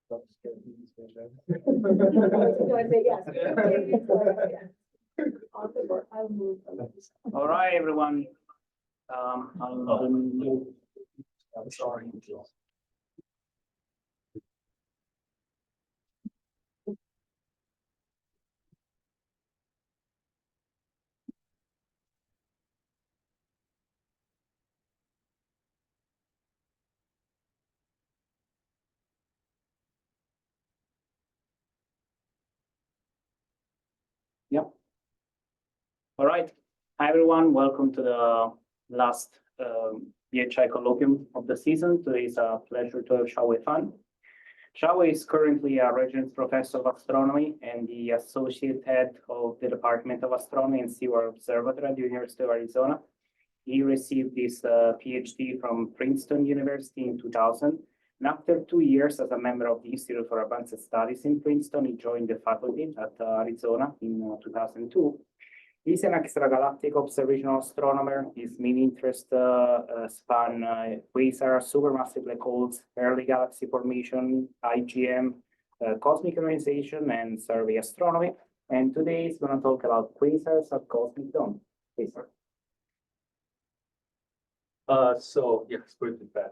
Do I say yes? I'll move. All right, everyone. I'll move. I'm sorry. Yep. All right. Hi, everyone. Welcome to the last BHI Colloquium of the season. Today is a pleasure to have Xiaohui Fan. Xiaohui is currently a Regius Professor of Astronomy and the Associate Head of the Department of Astronomy and Seaward Observatory at the University of Arizona. He received his PhD from Princeton University in 2000. And after 2 years as a member of the Institute for Advanced Studies in Princeton, he joined the faculty at Arizona in 2002. He's an extragalactic observational astronomer. His main interests span quasars, supermassive black holes, early galaxy formation, IGM, cosmic ionization, and survey astronomy. And today he's going to talk about quasars at cosmic dawn. Please, sir. Yes, great feedback.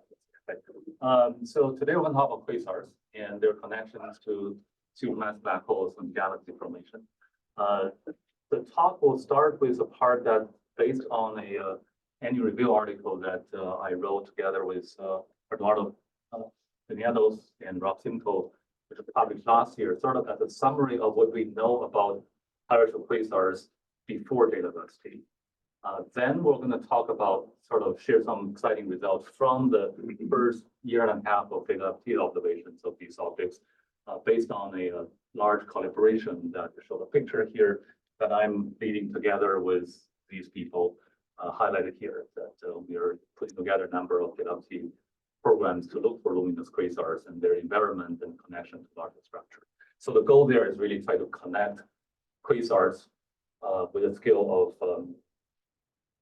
So today we're going to talk about quasars and their connections to supermassive black holes and galaxy formation. The talk will start with a part that's based on a annual review article that I wrote together with Eduardo Pinedos and Rob Simcoe, which was published last year, sort of as a summary of what we know about high-energy quasars before data velocity. Then we're going to talk about, share some exciting results from the first year and a half of data observations of these objects based on a large collaboration that I show the picture here that I'm leading together with these people highlighted here, that we are putting together a number of data programs to look for luminous quasars and their environment and connection to larger structure. So the goal there is really try to connect quasars with a scale of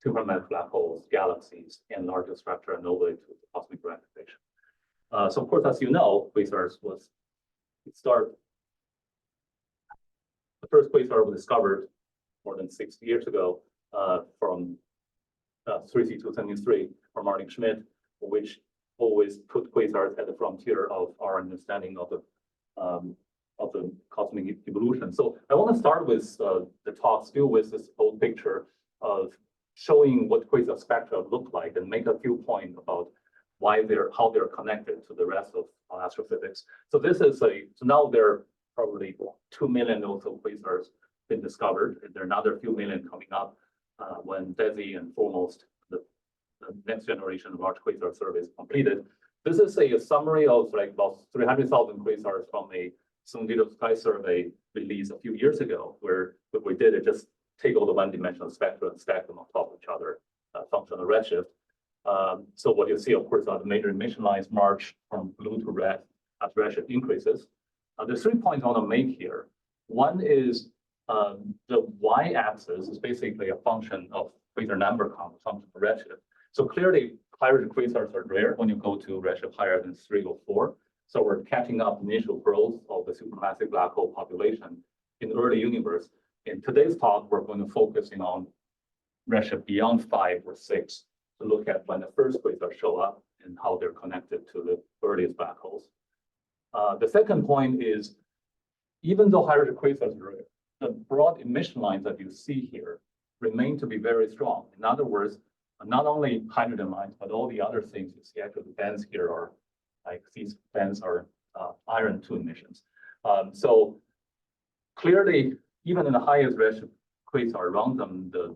supermassive black holes, galaxies, and larger structure and all the way to cosmic relaxation. So of course, as you know, quasars was the first quasar was discovered more than 60 years ago from 3C273 from Martin Schmidt, which always put quasars at the frontier of our understanding of the cosmic evolution. So I want to start with the talk still with this old picture of showing what quasar spectra look like and make a few points about how they're connected to the rest of astrophysics. So this is so now there are probably 2 million or so quasars been discovered, and there are another few million coming up when DESI and foremost the next generation of large quasar survey is completed. This is a summary of like about 300,000 quasars from a Sundido Sky survey released a few years ago, where what we did is just take all the one-dimensional spectra and stack them on top of each other, function of redshift. So what you see, of course, are the major emission lines march from blue to red as redshift increases. There's 3 points I want to make here. One is the y-axis is basically a function of quasar number count, function of redshift. So clearly, higher quasars are rare when you go to redshift higher than 3 or 4. So we're catching up initial growth of the supermassive black hole population in the early universe. In today's talk, we're going to focus on redshift beyond 5 or 6 to look at when the first quasars show up and how they're connected to the earliest black holes. The second point is, even though higher quasars are rare, the broad emission lines that you see here remain to be very strong. In other words, not only hydrogen lines, but all the other things you see, actually the bands here are like these bands are iron 2 emissions. So clearly, even in the highest redshift quasar around them, the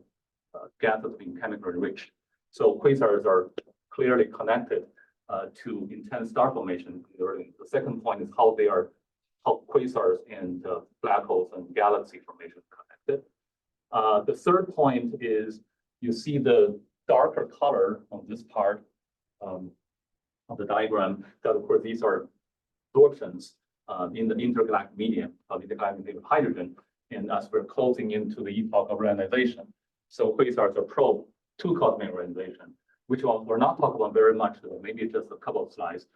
gas has been chemically enriched. So quasars are clearly connected to intense star formation. The second point is how quasars and black holes and galaxy formation connected. The third point is you see the darker color on this part of the diagram, that of course these are absorptions in the intergalactic medium of intergalactic hydrogen, and as we're closing into the epoch of ionization. So quasars are probe to cosmic ionization, which we're not talking about very much, maybe just a couple of slides.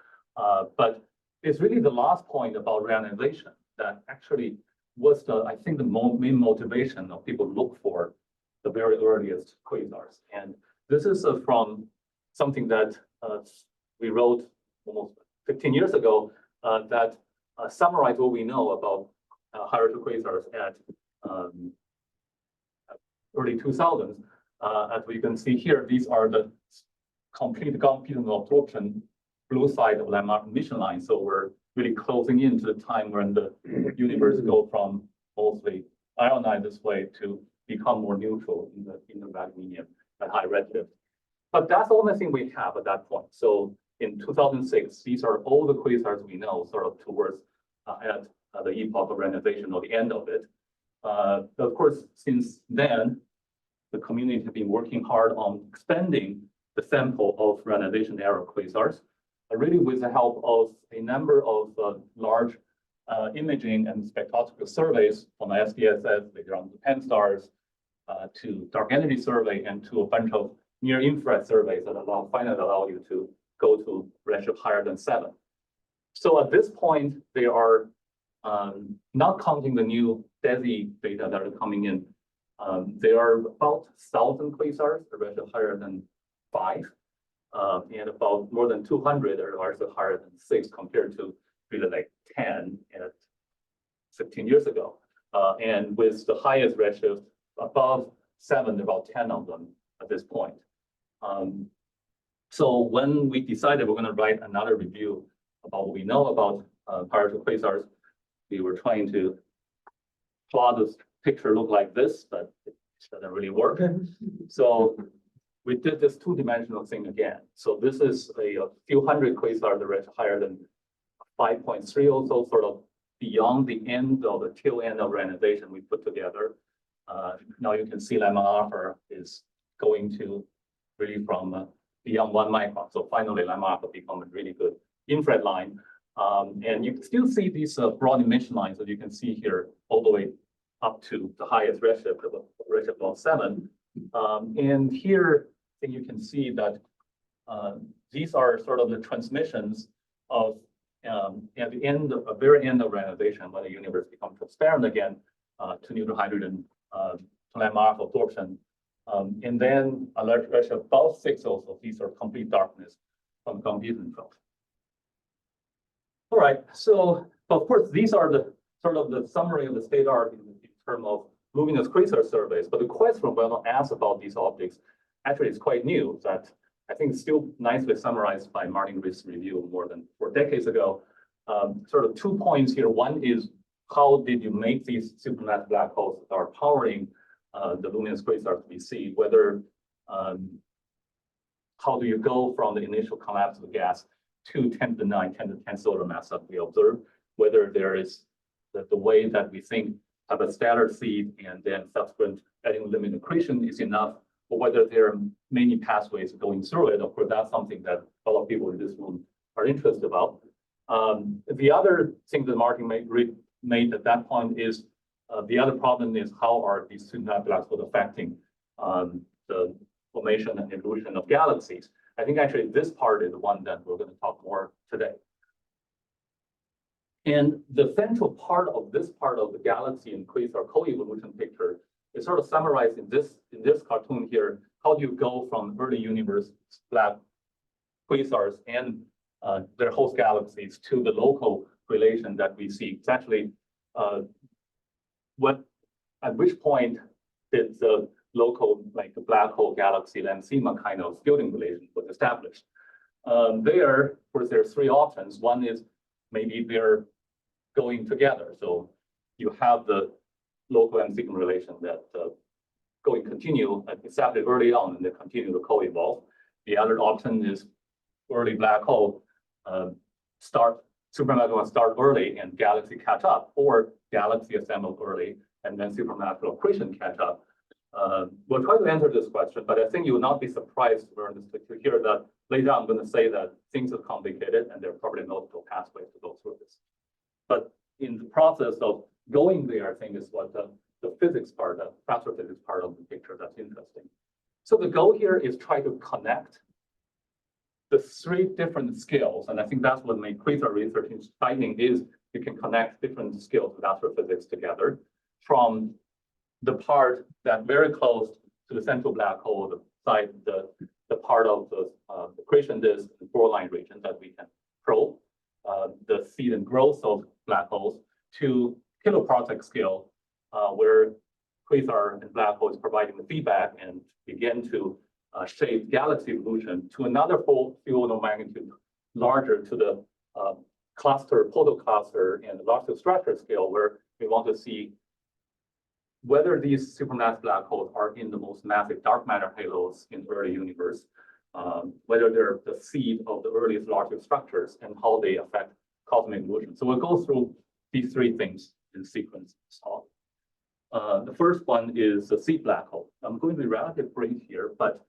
But is really the last point about reionization that actually was I think the main motivation of people look for the very earliest quasars. And this is from something that we wrote almost 15 years ago that summarized what we know about higher-order quasars at early 2000s. As we can see here, these are the complete Gauss-Peterson absorption blue side of landmark emission line. So we're really closing in to the time when the universe go from mostly ionized this way to become more neutral in the vacuum medium at high redshift. But that's the only thing we have at that point. So in 2006, these are all the quasars we know sort of towards at the epoch of reionization or the end of it. Of course, since then, the community has been working hard on expanding the sample of reionization era quasars, really with the help of a number of large imaging and spectroscopy surveys from the SDSS, later on to PanSTARRS, to dark energy survey, and to a bunch of near-infrared surveys that finally allow you to go to redshift higher than 7. So at this point, they are not counting the new DESI data that are coming in. There are about 1,000 quasars, a redshift higher than 5, and about more than 200 are also higher than 6 compared to really like 10 at 15 years ago. And with the highest redshift above 7, about 10 of them at this point. So when we decided we're going to write another review about what we know about higher-order quasars, we were trying to plot this picture look like this, but it doesn't really work. So we did this two-dimensional thing again. So this is a few hundred quasars, the redshift higher than 5.3, also sort of beyond the end of the tail end of reionization we put together. Now you can see lemma alpha is going to really from beyond 1 micron. So finally, lemma alpha becomes a really good infrared line. And you can still see these broad emission lines that you can see here all the way up to the highest redshift of 7. And here, I think you can see that these are sort of the transmissions of at the end, very end of reionization, when the universe becomes transparent again to neutral hydrogen, to lemma alpha absorption. And then a large redshift above 6 also, these are complete darkness from Gauss-Peterson field. All right, so of course, these are the sort of the summary of the state art in terms of luminous quasar surveys. But the question we're going to ask about these objects actually is quite new, that I think is still nicely summarized by Martin Rees's review more than 4 decades ago. Sort of 2 points here. One is, how did you make these supermassive black holes that are powering the luminous quasars we see? Whether how do you go from the initial collapse of the gas to 10 to the 9, 10 to the 10 solar mass that we observe? Whether there is the way that we think have a stellar seed and then subsequent adding limit accretion is enough, or whether there are many pathways going through it. Of course, that's something that a lot of people in this room are interested about. The other thing that Martin made at that point is the other problem is, how are these supermassive black holes affecting the formation and evolution of galaxies? I think actually this part is the one that we're going to talk more today. And the central part of this part of the galaxy and quasar co-evolution picture is sort of summarized in this cartoon here. How do you go from early universe black quasars and their host galaxies to the local relation that we see? It's actually at which point did the local, like the black hole galaxy lensema kind of building relation was established? There, of course, there's 3 options. One is maybe they're going together. So you have the local and sigma relation that going continue established early on, and they continue to co-evolve. The other option is early black hole supermassive start early and galaxy catch up, or galaxy assemble early and then supermassive accretion catch up. We'll try to answer this question, but I think you will not be surprised to hear that later I'm going to say that things are complicated and there are probably multiple pathways to go through this. But in the process of going there, I think is what the physics part, the astrophysics part of the picture that's interesting. So the goal here is try to connect the three different scales, and I think that's what makes quasar research exciting, is you can connect different scales of astrophysics together from the part that very close to the central black hole, the side, the part of the accretion disk and borderline region that we can probe, the seed and growth of black holes, to kiloparsec scale, where quasar and black holes providing the feedback and begin to shape galaxy evolution, to another full field of magnitude larger, to the cluster, protocluster, and larger structure scale, where we want to see whether these supermassive black holes are in the most massive dark matter halos in the early universe, whether they're the seed of the earliest larger structures, and how they affect cosmic evolution. So we'll go through these three things in sequence. The first one is the seed black hole. I'm going to be relatively brief here, but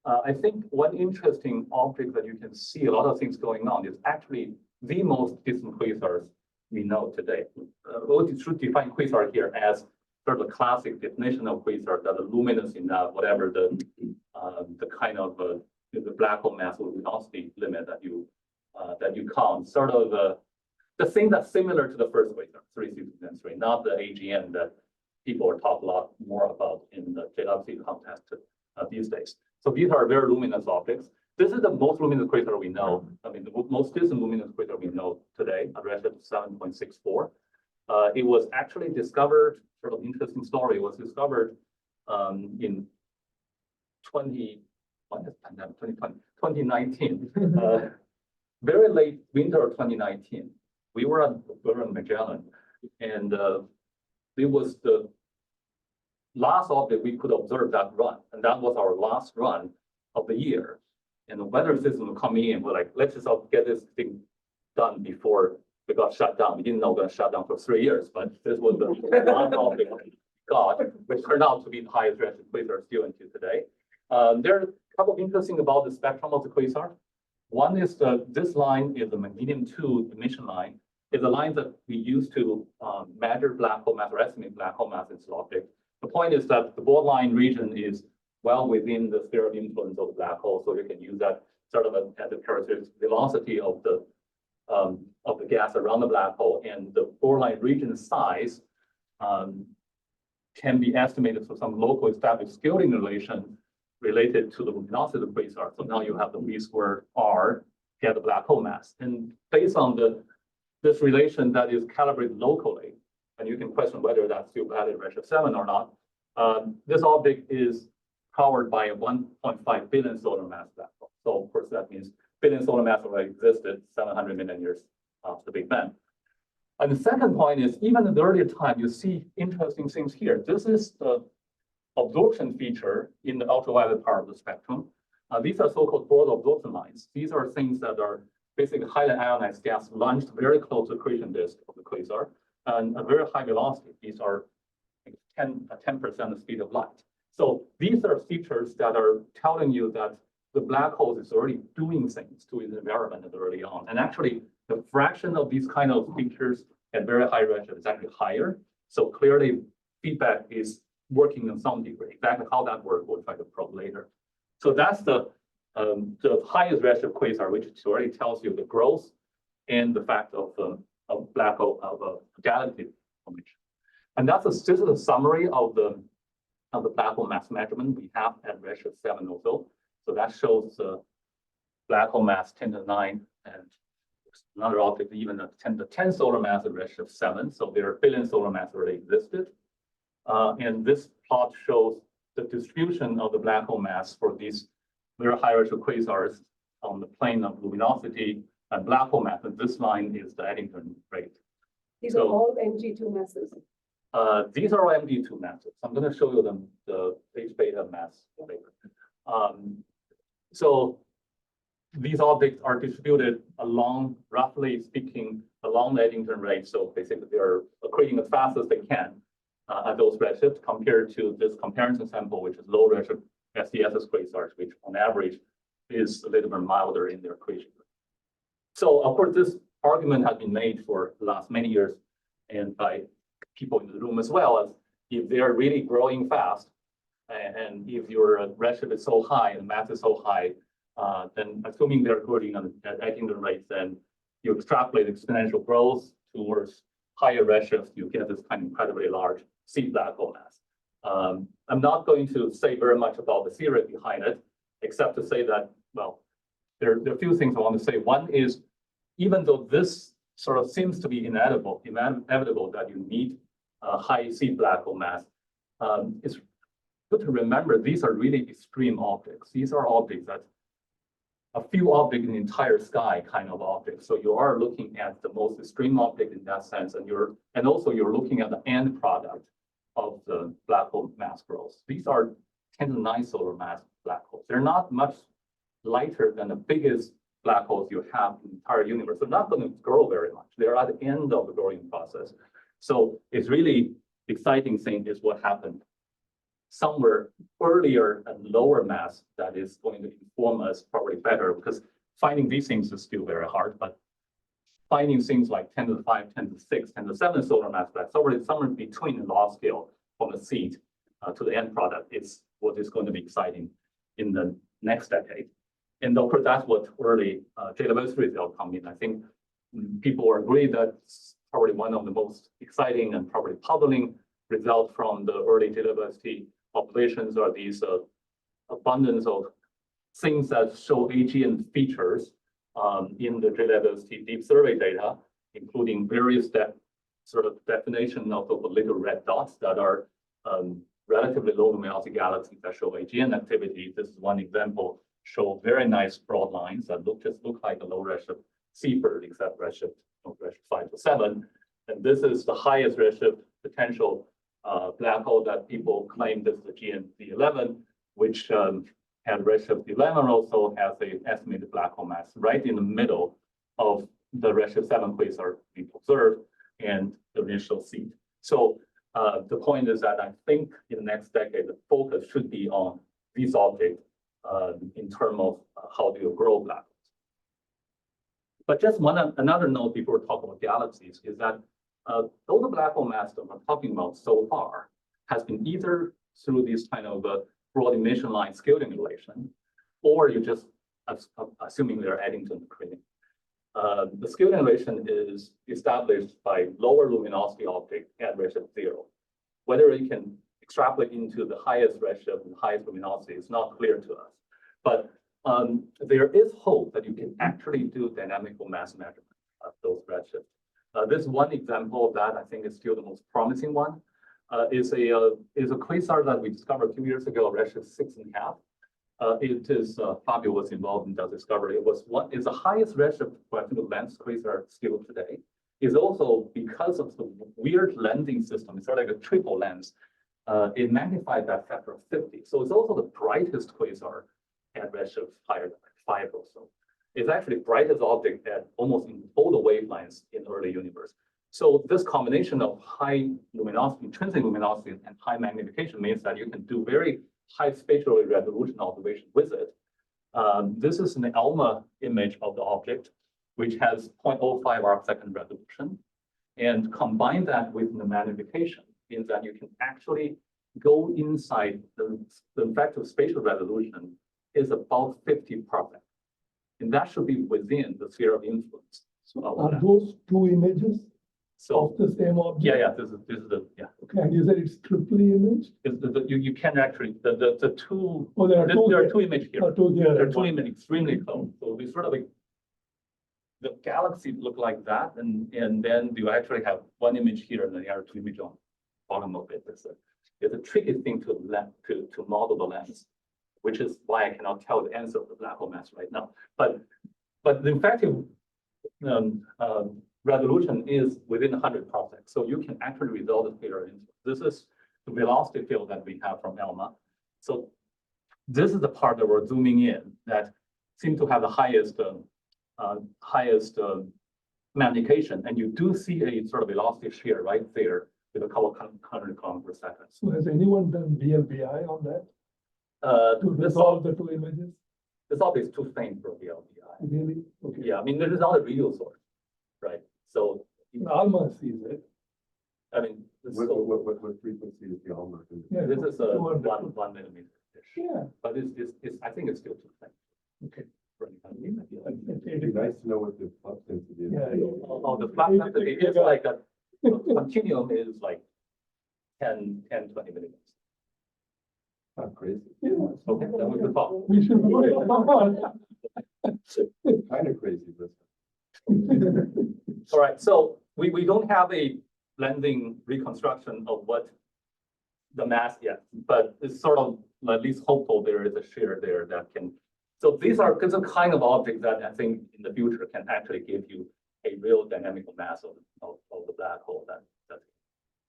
I think one interesting object that you can see a lot of things going on is actually the most distant quasars we know today. We should define quasar here as sort of the classic definition of quasar, that the luminous enough, whatever the kind of the black hole mass or luminosity limit that you count, sort of the thing that's similar to the first quasar, 363, not the AGN that people are talking a lot more about in the JWST context these days. So these are very luminous objects. This is the most luminous quasar we know. I mean, the most distant luminous quasar we know today, at redshift 7.64. It was actually discovered, sort of interesting story, was discovered in 2019, very late winter of 2019. We were in Magellan, and it was the last object we could observe that run, and that was our last run of the year. And the weather system would come in, we're like, let's just get this thing done before we got shut down. We didn't know we were going to shut down for 3 years, but this was the last object we got, which turned out to be the highest redshift quasar still until today. There are a couple of interesting about the spectrum of the quasar. One is this line is the Magnesium-2 emission line. It's a line that we use to measure black hole mass or estimate black hole mass in this object. The point is that the borderline region is well within the sphere of influence of the black hole, so you can use that sort of as a characteristic velocity of the gas around the black hole, and the borderline region size can be estimated for some local established scaling relation related to the luminosity of the quasar. So now you have the V squared R get the black hole mass, and based on this relation that is calibrated locally, and you can question whether that's still valid at redshift 7 or not. This object is powered by a 1.5 billion solar mass black hole. So of course that means billion solar mass already existed 700 million years after the Big Bang. And the second point is, even in the earlier time, you see interesting things here. This is the absorption feature in the ultraviolet part of the spectrum. These are so-called broad absorption lines. These are things that are basically highly ionized gas launched very close to the accretion disk of the quasar, and a very high velocity. These are 10% the speed of light. So these are features that are telling you that the black hole is already doing things to its environment early on. And actually, the fraction of these kind of features at very high redshift is actually higher. So clearly, feedback is working in some degree. Exactly how that works, we'll try to probe later. So that's the highest redshift quasar, which already tells you the growth and the fact of black hole of a galaxy formation. And this is a summary of the black hole mass measurement we have at redshift 7 also. So that shows the black hole mass 10 to the 9, and another object even at 10 to the 10 solar mass at redshift 7. So there are billion solar mass already existed. And this plot shows the distribution of the black hole mass for these very high redshift quasars on the plane of luminosity and black hole mass. And this line is the Eddington rate. These are all MG2 masses. These are all MG2 masses. I'm going to show you the H beta mass later. So these objects are distributed along, roughly speaking, along the Eddington rate. So basically, they are accreting as fast as they can at those redshifts compared to this comparison sample, which is low redshift SDSS quasars, which on average is a little bit milder in their accretion. So of course, this argument has been made for the last many years and by people in the room as well, as if they are really growing fast, and if your redshift is so high and mass is so high, then assuming they're growing at the rate, then you extrapolate exponential growth towards higher redshifts, you get this kind of incredibly large seed black hole mass. I'm not going to say very much about the theory behind it, except to say that, well, there are a few things I want to say. One is, even though this sort of seems to be inevitable that you need a high seed black hole mass, it's good to remember these are really extreme objects. These are objects that a few objects in the entire sky kind of objects. So you are looking at the most extreme object in that sense, and also you're looking at the end product of the black hole mass growth. These are 10 to the 9 solar mass black holes. They're not much lighter than the biggest black holes you have in the entire universe. They're not going to grow very much. They're at the end of the growing process. So it's really exciting thing is what happened somewhere earlier and lower mass that is going to inform us probably better, because finding these things is still very hard, but finding things like 10 to the 5, 10 to the 6, 10 to the 7 solar mass black, somewhere between the log scale from the seed to the end product is what is going to be exciting in the next decade. And of course, that's what early JWST results come in. I think people agree that's probably one of the most exciting and probably puzzling results from the early JWST observations are these abundance of things that show AGN features in the JWST deep survey data, including various sort of definition of the little red dots that are relatively low luminosity galaxies that show AGN activity. This is one example, show very nice broad lines that just look like a low redshift seabird, except redshift 5 to 7. And this is the highest redshift potential black hole that people claim this is the GNZ 11, which had redshift 11 also has an estimated black hole mass right in the middle of the redshift 7 quasar being observed and the initial seed. So the point is that I think in the next decade, the focus should be on these objects in terms of how do you grow black holes. But just another note before we talk about galaxies is that all the black hole mass that we're talking about so far has been either through this kind of broad emission line scale emulation, or you just assuming they're adding to the neutrino. The scale emulation is established by lower luminosity object at redshift 0. Whether it can extrapolate into the highest redshift and highest luminosity is not clear to us. But there is hope that you can actually do dynamical mass measurement of those redshifts. This one example of that, I think, is still the most promising one. Is a quasar that we discovered a few years ago, redshift 6.5. It is Fabio was involved in that discovery. It's the highest redshift length quasar still today. Is also because of the weird lensing system. It's sort of like a triple lens. It magnified that factor of 50. So it's also the brightest quasar at redshift higher than 5 or so. It's actually brightest object at almost in all the wavelengths in the early universe. So this combination of high luminosity, intrinsic luminosity, and high magnification means that you can do very high spatial resolution observation with it. This is an ALMA image of the object, which has 0.05 arcsecond resolution. And combine that with the magnification means that you can actually go inside the effective spatial resolution is about 50 parsec. And that should be within the sphere of influence. So are those two images of the same object? Yeah, this is the, yeah. Okay, and you said it's triply imaged? You can actually, the two, Oh, there are two images here. two here. There are two images extremely close. So we sort of like, the galaxy look like that, and then you actually have one image here and then the other two images on the bottom of it. It's a tricky thing to model the lens, which is why I cannot tell the answer of the black hole mass right now. But the effective resolution is within 100 parsecs. So you can actually resolve the scalar influence. This is the velocity field that we have from ALMA. So this is the part that we're zooming in that seems to have the highest magnification. And you do see a sort of velocity shear right there with a couple of 100 kilometers per second. So has anyone done VLBI on that to This resolve the two images? object is too faint for VLBI. Really? Okay. Yeah, I mean, this is not a real source, right? So, Alma sees it. I mean, this What frequency is the hallmark? Yeah, is a 200. 1 millimeter. Yeah. But I think it's still too faint. It'd be nice to know what the flux density is. Yeah. Oh, the flux density is like a continuum is like 20 millimeters. Not crazy. Yeah. Okay, then we can talk. We should do it. Kind of crazy, but. All right, so we don't have a blending reconstruction of what the mass yet, but it's sort of at least hopeful there is a shear there that can. So these are the kind of objects that I think in the future can actually give you a real dynamical mass of the black hole that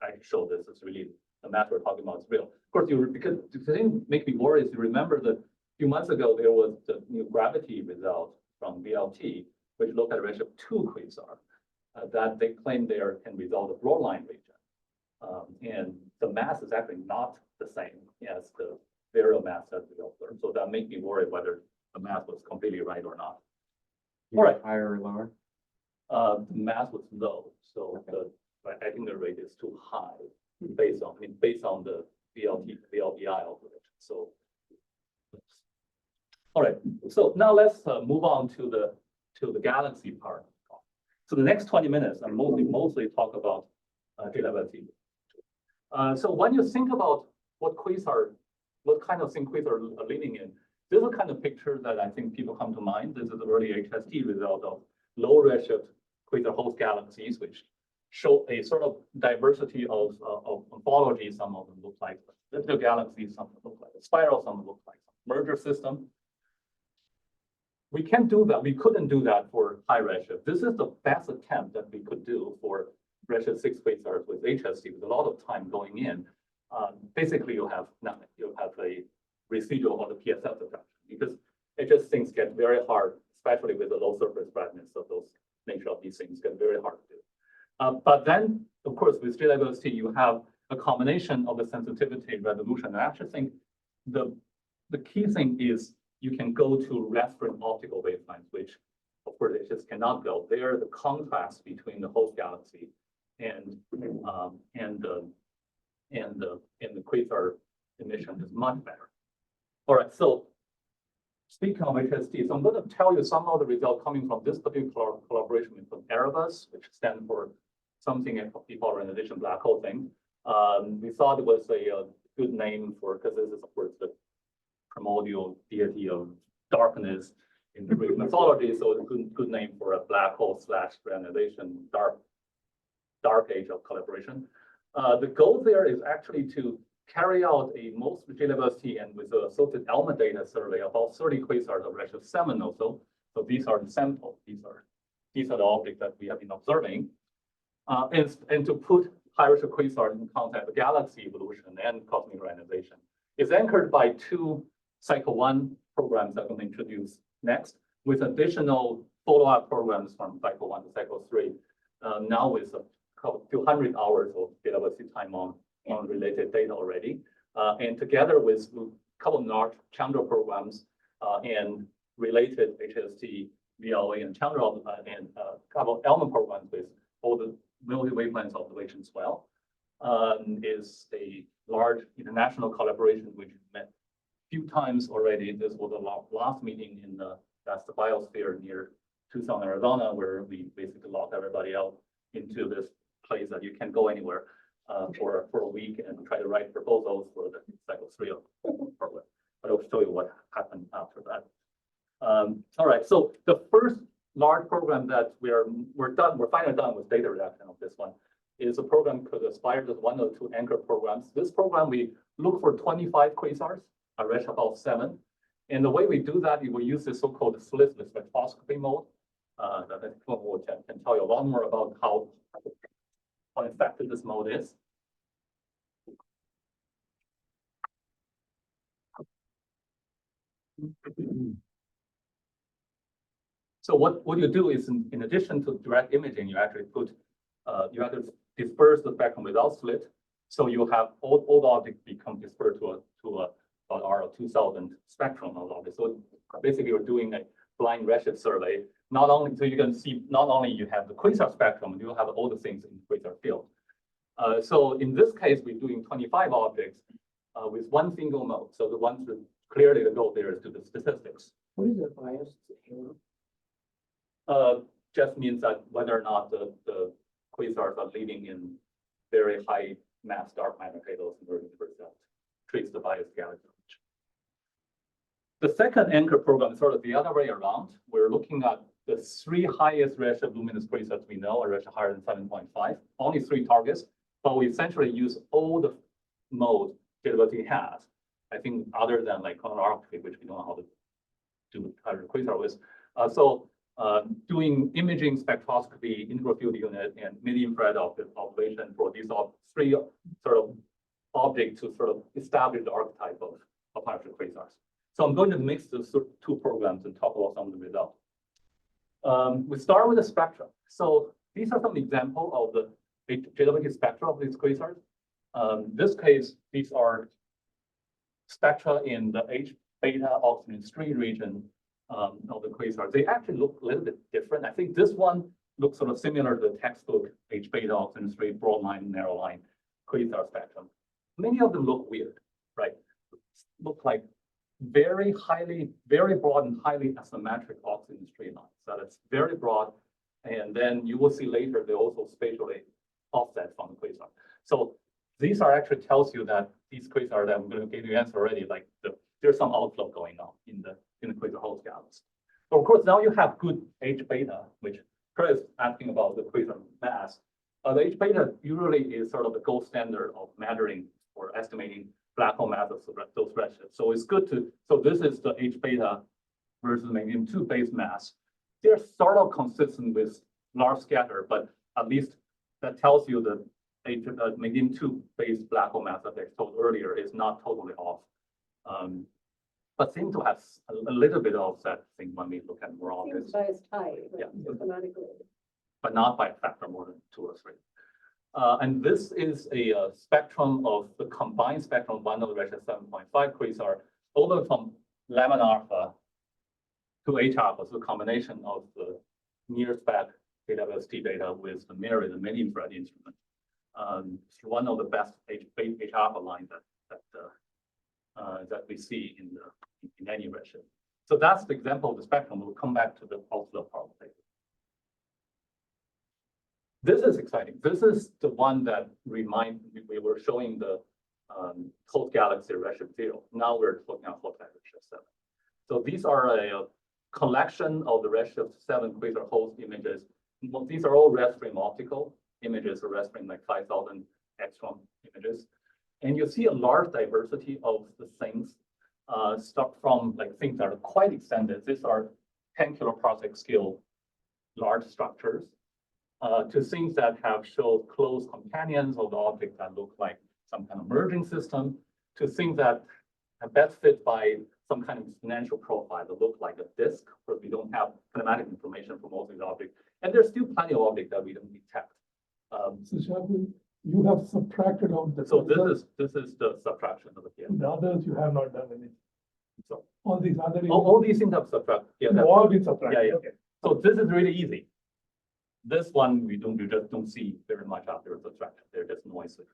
I show this is really the mass we're talking about is real. Of course, because the thing make me worry is you remember that a few months ago there was the new gravity result from VLT, which looked at a ratio of 2 quasar that they claim they can resolve the broadline region. And the mass is actually not the same as the virial mass that we observed. So that makes me worry whether the math was completely right or not. All right. Higher or lower? The math was low, so I think the rate is too high based on the VLBI operation. So, all right. So now let's move on to the galaxy part. So the next 20 minutes, I'm mostly talk about JWST. So when you think about what kind of thing quasar are living in, this is the kind of picture that I think people come to mind. This is the early HST result of low redshift quasar host galaxies, which show a sort of diversity of morphology. Some of them look like little galaxies, some of them look like a spiral, some look like a merger system. We can't do that. We couldn't do that for high redshift. This is the best attempt that we could do for redshift 6 quasars with HST, with a lot of time going in. Basically, you'll have nothing. You'll have a residual of the PSF diffraction because it just things get very hard, especially with the low surface brightness of those nature of these things get very hard to do. But then, of course, with JWST, you have a combination of the sensitivity and resolution. And I actually think the key thing is you can go to reference optical wavelengths, which of course it just cannot go. There, the contrast between the host galaxy and the quasar emission is much better. All right, so speaking of HST, so I'm going to tell you some of the results coming from this particular collaboration with Erebus, which stands for something people organization black hole thing. We thought it was a good name for, because this is of course the primordial deity of darkness in the Greek mythology, so it's a good name for a black hole / reionization dark age of collaboration. The goal there is actually to carry out a most JWST and with the associated ALMA data survey about 30 quasars of redshift 7 also. So these are the samples. These are the objects that we have been observing, and to put high redshift quasars in contact with galaxy evolution and cosmic reionization. It's anchored by 2 cycle 1 programs that I'm going to introduce next, with additional follow-up programs from cycle 1 to cycle 3. Now with a few hundred hours of JWST time on related data already, and together with a couple of large Chandra programs and related HST, VLA, and Chandra, and a couple of ELMA programs with all the multi-wavelength observations as well, is a large international collaboration which met a few times already. This was the last meeting in that's the biosphere near Tucson, Arizona, where we basically locked everybody out into this place that you can't go anywhere for a week and try to write proposals for the cycle 3 of the program. But I'll show you what happened after that. All right, so the first large program that we're finally done with data reduction of this one is a program called Aspire. There's 1 or 2 anchor programs. This program, we look for 25 quasars, a redshift about 7. And the way we do that, we use this so-called slitless spectroscopy mode. That can tell you a lot more about how effective this mode is. So what you do is, in addition to direct imaging, you actually you have to disperse the spectrum without slit. So you have all the objects become dispersed to a R2000 spectrum of objects. So basically, you're doing a blind redshift survey. Not only so you can see not only you have the quasar spectrum, you have all the things in the quasar field. So in this case, we're doing 25 objects with 1 single mode. So the ones that clearly the goal there is to the statistics. What is the biased halo? Just means that whether or not the quasars are living in very high mass dark matter halos in the universe that treats the biased galaxy. The second anchor program is sort of the other way around. We're looking at the three highest redshift luminous quasars we know, are redshift higher than 7.5, only 3 targets, but we essentially use all the modes JWST has. I think other than like colorography, which we don't know how to do hydrogen quasar with. Doing imaging spectroscopy, integral field unit, and mid-infrared observation for these 3 sort of objects to sort of establish the archetype of hydrogen quasars. So I'm going to mix the 2 programs and talk about some of the results. We start with the spectra. So these are some examples of the JWST spectra of these quasars. In this case, these are spectra in the H beta oxygen 3 region of the quasars. They actually look a little bit different. I think this one looks sort of similar to the textbook H beta oxygen 3 broad line, narrow line quasar spectrum. Many of them look weird, right? Look like very broad and highly asymmetric oxygen 3 lines. So it's very broad. And then you will see later, they also spatially offset from the quasar. So these are actually tells you that these quasars that I'm going to give you answer already, like there's some outflow going on in the quasar host galaxy. So of course, now you have good H beta, which Chris is asking about the quasar mass. The H beta usually is sort of the gold standard of measuring or estimating black hole mass of those redshifts. So it's good to, so this is the H beta versus medium-2 base mass. They're sort of consistent with large scatter, but at least that tells you that medium-2 base black hole mass that I told earlier is not totally off. But seem to have a little bit of offset thing when we look at more objects. Seems biased high, Yeah. mathematically. But not by a factor more than 2 or 3. And this is a spectrum of the combined spectrum of one of the redshift 7.5 quasar, all the way from lemon alpha to H alpha, so the combination of the near spec JWST data with the mirror, the mid-infrared instrument. It's one of the best H alpha lines that we see in any redshift. So that's the example of the spectrum. We'll come back to the outflow problem later. This is exciting. This is the one that we were showing the host galaxy redshift 0. Now we're looking at host galaxy redshift 7. So these are a collection of the redshift 7 quasar host images. These are all red stream optical images, or red stream like 5,000 extron images. And you see a large diversity of the things, start from like things that are quite extended. These are 10 kiloparsec scale large structures, to things that have shown close companions of the object that look like some kind of merging system, to things that are best fit by some kind of exponential profile that look like a disk, where we don't have kinematic information for most of these objects. And there's still plenty of objects that we don't detect. So Xiaohui, you have subtracted out the. So this is the subtraction of the PL. The others you have not done anything. So All these other. all these things have subtracted. Yeah, All been subtracted. Yeah, yeah. Okay. So this is really easy. This one we just don't see very much after subtraction. They're just noises.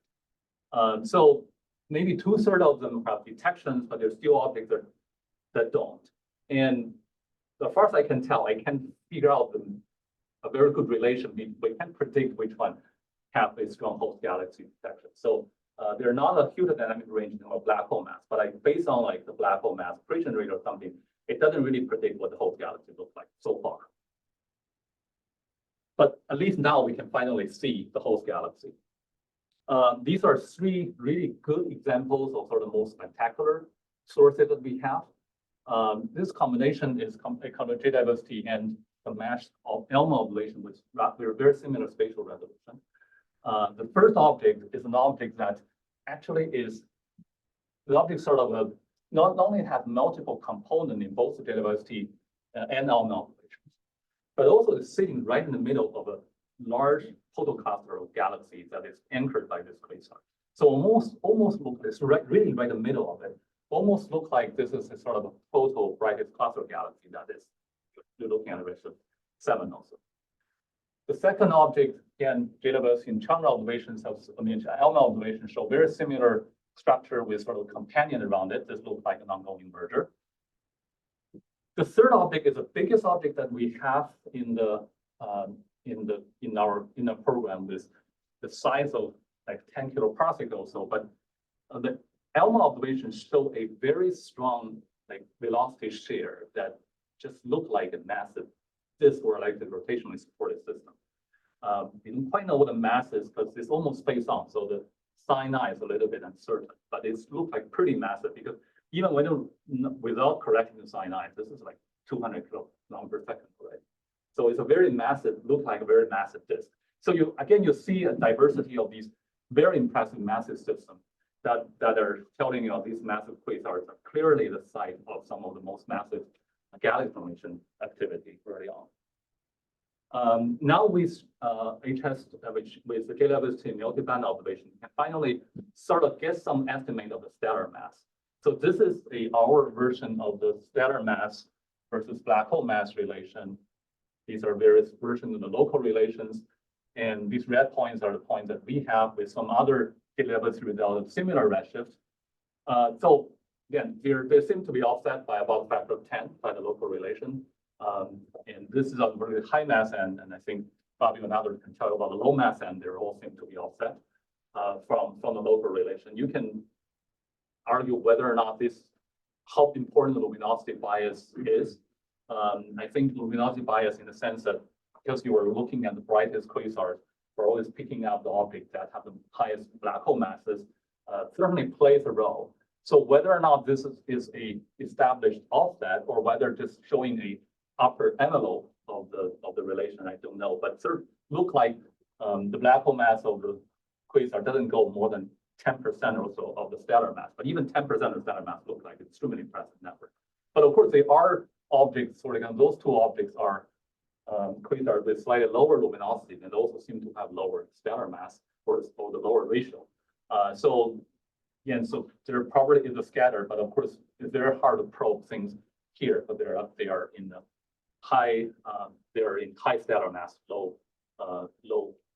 So maybe 2/3 of them have detections, but there's still objects that don't. And as far as I can tell, I can figure out a very good relation. We can predict which one have a strong host galaxy detection. So they're not a huge dynamic range of black hole mass, but based on like the black hole mass accretion rate or something, it doesn't really predict what the host galaxy looks like so far. But at least now we can finally see the host galaxy. These are 3 really good examples of sort of the most spectacular sources that we have. This combination is a kind of JWST and the mesh of ELMA observation with very similar spatial resolution. The first object is an object that actually is, the object sort of not only have multiple components in both the JWST and ELMA observations, but also is sitting right in the middle of a large photocluster of galaxies that is anchored by this quasar. So almost look, it's really right in the middle of it. Almost look like this is a sort of a photo brightest cluster galaxy that is, you're looking at the redshift 7 also. The second object, again, JWST and Chandra observations, ELMA observations show very similar structure with sort of a companion around it. This looks like an ongoing merger. The third object is the biggest object that we have in our program, with the size of like 10 kiloparsec or so. But the ALMA observations show a very strong like velocity share that just look like a massive disk or like the rotationally supported system. We don't quite know what the mass is because it's almost face on, so the sign I is a little bit uncertain, but it looks like pretty massive because even without correcting the sign I, this is like 200 kilometers per second, right? So it's a very massive, look like a very massive disk. So you see a diversity of these very impressive massive systems that are telling you these massive quasars are clearly the site of some of the most massive galaxy formation activity early on. Now with with the K-level multi-band observation, we can finally sort of get some estimate of the stellar mass. So this is our version of the stellar mass versus black hole mass relation. These are various versions of the local relations. And these red points are the points that we have with some other K-levels without similar redshift. So again, they seem to be offset by about a factor of 10 by the local relation. And this is a really high mass end, and I think probably another can tell you about the low mass end. They all seem to be offset from the local relation. You can argue whether or not how important the luminosity bias is. I think luminosity bias in the sense that because you are looking at the brightest quasars, we're always picking up the objects that have the highest black hole masses, certainly plays a role. So whether or not this is a established offset or whether just showing a upper envelope of the relation, I don't know. But sort of look like the black hole mass of the quasar doesn't go more than 10% or so of the stellar mass, but even 10% of the stellar mass look like an extremely impressive number. But of course, they are objects, sort of those two objects are quasars with slightly lower luminosity and also seem to have lower stellar mass or the lower ratio. So again, so there probably is a scatter, but of course, it's very hard to probe things here, but they are in the high, they're in high stellar mass, low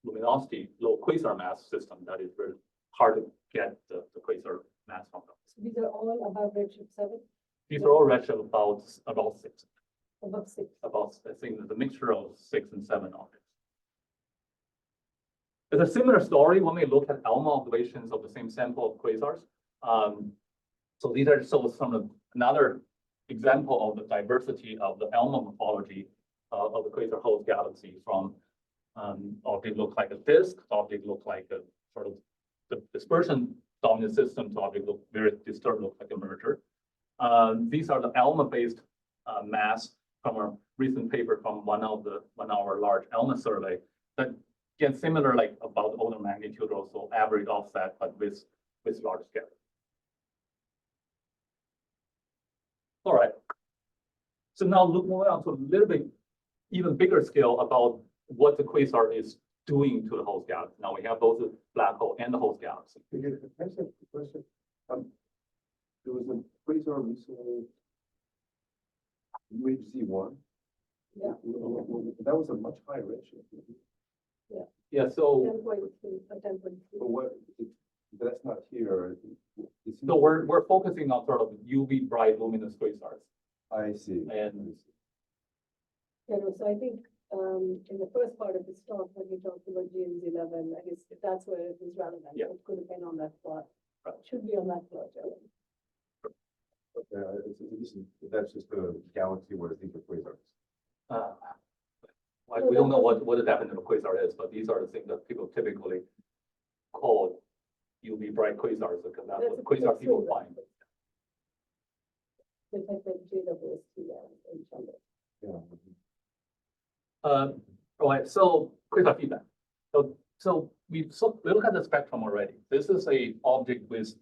luminosity, low quasar mass system that is very hard to get the quasar mass from them. So these are all above redshift 7? These are all redshift about 6. Above 6. About, I think there's a mixture of 6 and 7 objects. It's a similar story when we look at ALMA observations of the same sample of quasars. So these are another example of the diversity of the ALMA morphology of the quasar host galaxy, from object look like a disk, object look like a sort of the dispersion dominant system, to object look very disturbed, look like a merger. These are the ALMA-based mass from a recent paper from one of our large ALMA survey that again similar, like about order magnitude or so, average offset, but with large scale. All right. So now moving on to a little bit even bigger scale about what the quasar is doing to the host galaxy. Now we have both the black hole and the host galaxy. Can I ask a question? There was a quasar recently, UHZ1. Yeah. That was a much higher redshift. Yeah. So 10.3 or 10.3. But that's not here. so we're focusing on sort of UV bright luminous quasars. I see. And Yeah, no, so I think in the first part of this talk, when we talked about GMZ11, I guess if that's where it was relevant, Yeah. it could have been on that plot. Right. It should be on that plot, Ellen. That's just a galaxy where I think of quasars. like we don't know what the definition of quasar is, but these are the things that people typically call UV bright quasars, because that's what quasar people find. The fact that JWST in Chandra. Yeah. All right, so quasar feedback. So we look at the spectrum already. This is a object with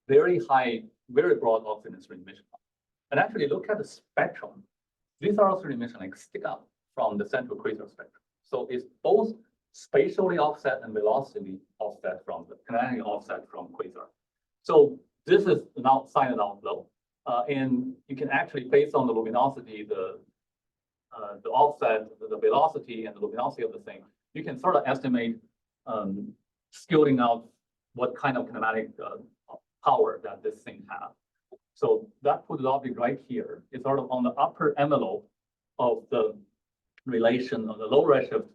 very high, very broad oxygen emission. And actually look at the spectrum. These are oxygen emission like stick up from the central quasar spectrum. So it's both spatially offset and velocity offset from the kinetic offset from quasar. So this is now signed outflow. And you can actually, based on the luminosity, the offset, the velocity and the luminosity of the thing, you can sort of estimate skewing out what kind of kinematic power that this thing has. So that put the object right here. It's sort of on the upper envelope of the relation of the low redshift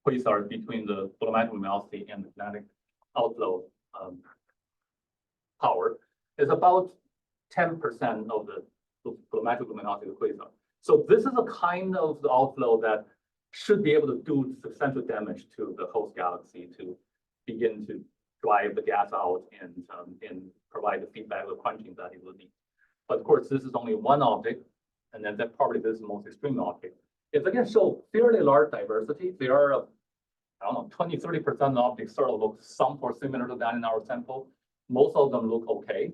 quasars between the photometric luminosity and the kinetic outflow power. Is about 10% of the photometric luminosity of the quasar. So this is a kind of the outflow that should be able to do substantial damage to the host galaxy to begin to drive the gas out and provide the feedback or quenching that it will need. But of course, this is only one object, and then that probably this is the most extreme object. It again show fairly large diversity. There are, I don't know, 20, 30% objects sort of look somewhat similar to that in our sample. Most of them look okay.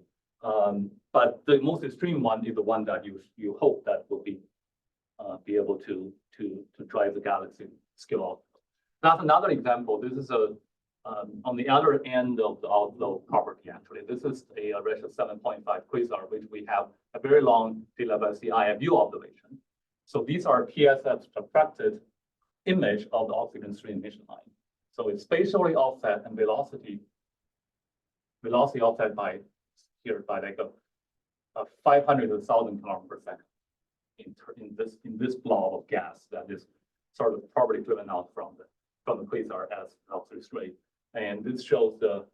But the most extreme one is the one that you hope that will be able to drive the galaxy scale out. That's another example. This is on the other end of the outflow property, actually. This is a redshift 7.5 quasar, which we have a very long D-level-C IFU observation. So these are PSF subtracted image of the oxygen stream emission line. So it's spatially offset and velocity offset by here by like a 500 to 1,000 kilometers per second in this blob of gas that is sort of probably driven out from the quasar as L3 straight. And this shows the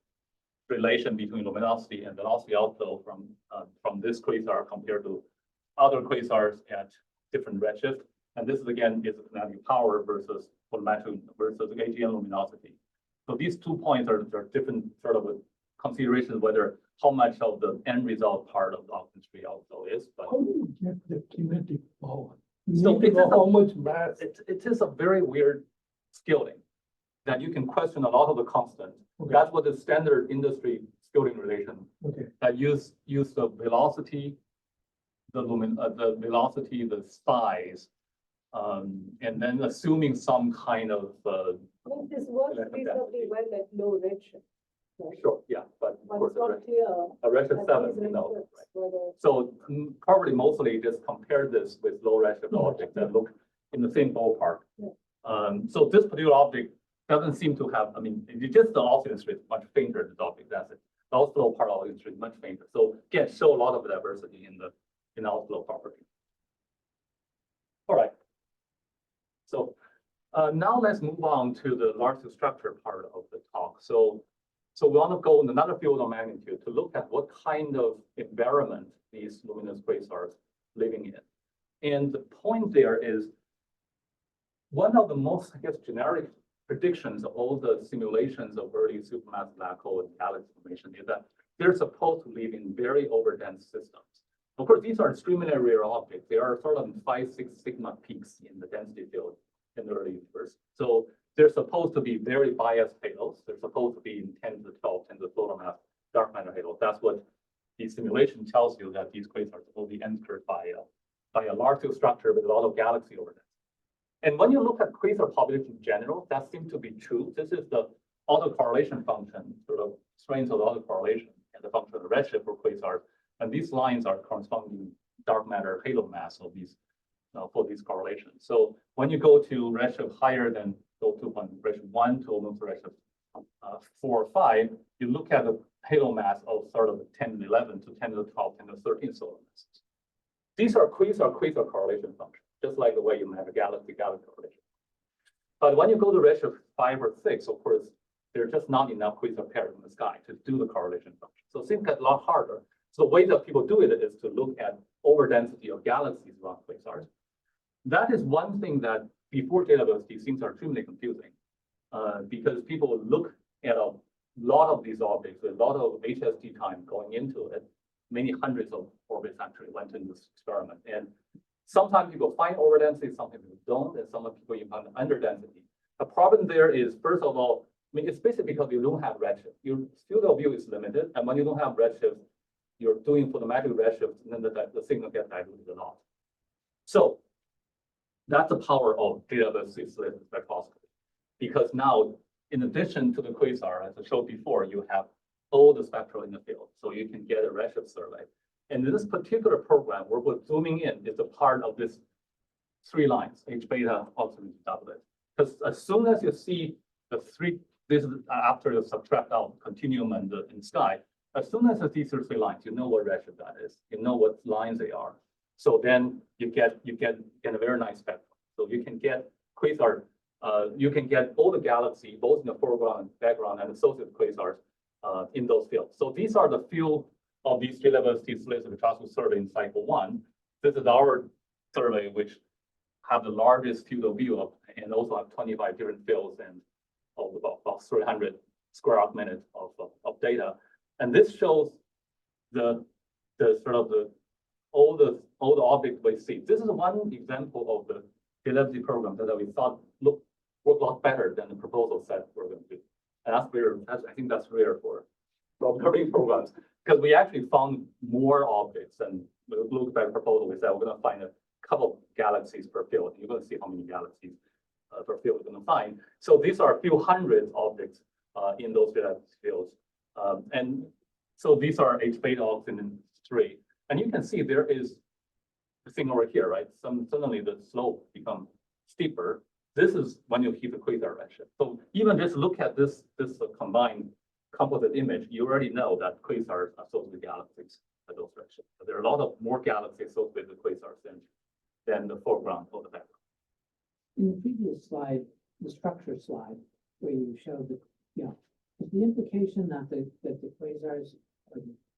relation between luminosity and velocity outflow from this quasar compared to other quasars at different redshift. And this is again is the kinetic power versus photometric versus AGN luminosity. So these 2 points are different sort of considerations whether how much of the end result part of the oxygen stream outflow is. But How do you get the kinetic power? You So need to it know is a- how much mass. it is a very weird scaling that you can question a lot of the constant. Okay. That's what the standard industry scaling relation Okay, that use the velocity, the velocity, the size, and then assuming some kind of I mean, this works Electron reasonably well at low redshift. Right? sure, yeah, but of But course it's not clear a redshift at 7, these no. redshifts whether. So probably mostly just compare this with low redshift Mhm. objects that look in the same ballpark. Yeah. So this particular object doesn't seem to have, I mean, it's just the oxygen stream is much fainter, this object, that's it. The outflow part of the oxygen stream is much fainter. So again, show a lot of diversity in the outflow property. All right. So now let's move on to the large structure part of the talk. So we want to go in another field of magnitude to look at what kind of environment these luminous quasars living in. And the point there is one of the most, I guess, generic predictions of all the simulations of early supermassive black hole and galaxy formation is that they're supposed to live in very overdense systems. Of course, these are extremely rare objects. They are sort of 5-6 sigma peaks in the density field in the early universe. So they're supposed to be very biased halos. They're supposed to be in 10 to the 12, 10 to the photomass dark matter halos. That's what the simulation tells you, that these quasars will be entered by a large structure with a lot of galaxy over them. And when you look at quasar population in general, that seems to be true. This is the autocorrelation function, sort of strains of the autocorrelation and the function of the redshift for quasars. And these lines are corresponding dark matter halo mass of these for these correlations. So when you go to redshift higher than go to redshift 1 to almost redshift 4 or 5, you look at the halo mass of sort of 10 to 11 to 10 to the 12, 10 to the 13 solar masses. These are quasar correlation functions, just like the way you have a galaxy correlation. But when you go to redshift 5 or 6, of course, there's just not enough quasar pairs in the sky to do the correlation function. So things get a lot harder. So the way that people do it is to look at overdensity of galaxies around quasars. That is one thing that before JWST things are extremely confusing because people look at a lot of these objects with a lot of HST time going into it. Many hundreds of orbits actually went in this experiment. And sometimes people find overdensity, some people don't, and some people even find underdensity. The problem there is, first of all, I mean, it's basically because you don't have redshift. Your field of view is limited, and when you don't have redshift, you're doing photometric redshift, and then the signal gets diluted a lot. So that's the power of JWST spectroscopy. Because now, in addition to the quasar, as I showed before, you have all the spectra in the field, so you can get a redshift survey. And in this particular program, where we're zooming in is a part of this 3 lines, H beta, oxygen doublet. Because as soon as you see the 3, this is after you subtract out continuum and the sky, as soon as you see these three lines, you know what redshift that is. You know what lines they are. So then you get a very nice spectrum. So you can get quasar. You can get all the galaxy, both in the foreground and background, and associated quasars in those fields. So these are the few of these JWST slits we try to survey in cycle 1. This is our survey, which have the largest field of view of, and also have 25 different fields and of about 300 square arc minutes of data. And this shows the sort of all the objects we see. This is one example of the JWST program that we thought work a lot better than the proposal set we're going to do. And that's rare. I think that's rare for observing programs, because we actually found more objects, and we looked at the proposal. We said we're going to find a couple galaxies per field. You're going to see how many galaxies per field we're going to find. So these are a few hundred objects in those fields. And so these are H beta oxygen 3. And you can see there is a thing over here, right? Suddenly the slope becomes steeper. This is when you hit the quasar redshift. So even just look at this combined composite image, you already know that quasars are associated with galaxies at those redshifts. But there are a lot of more galaxies associated with quasars than the foreground or the background. In the previous slide, the structure slide, where you showed the, is the implication that the quasars,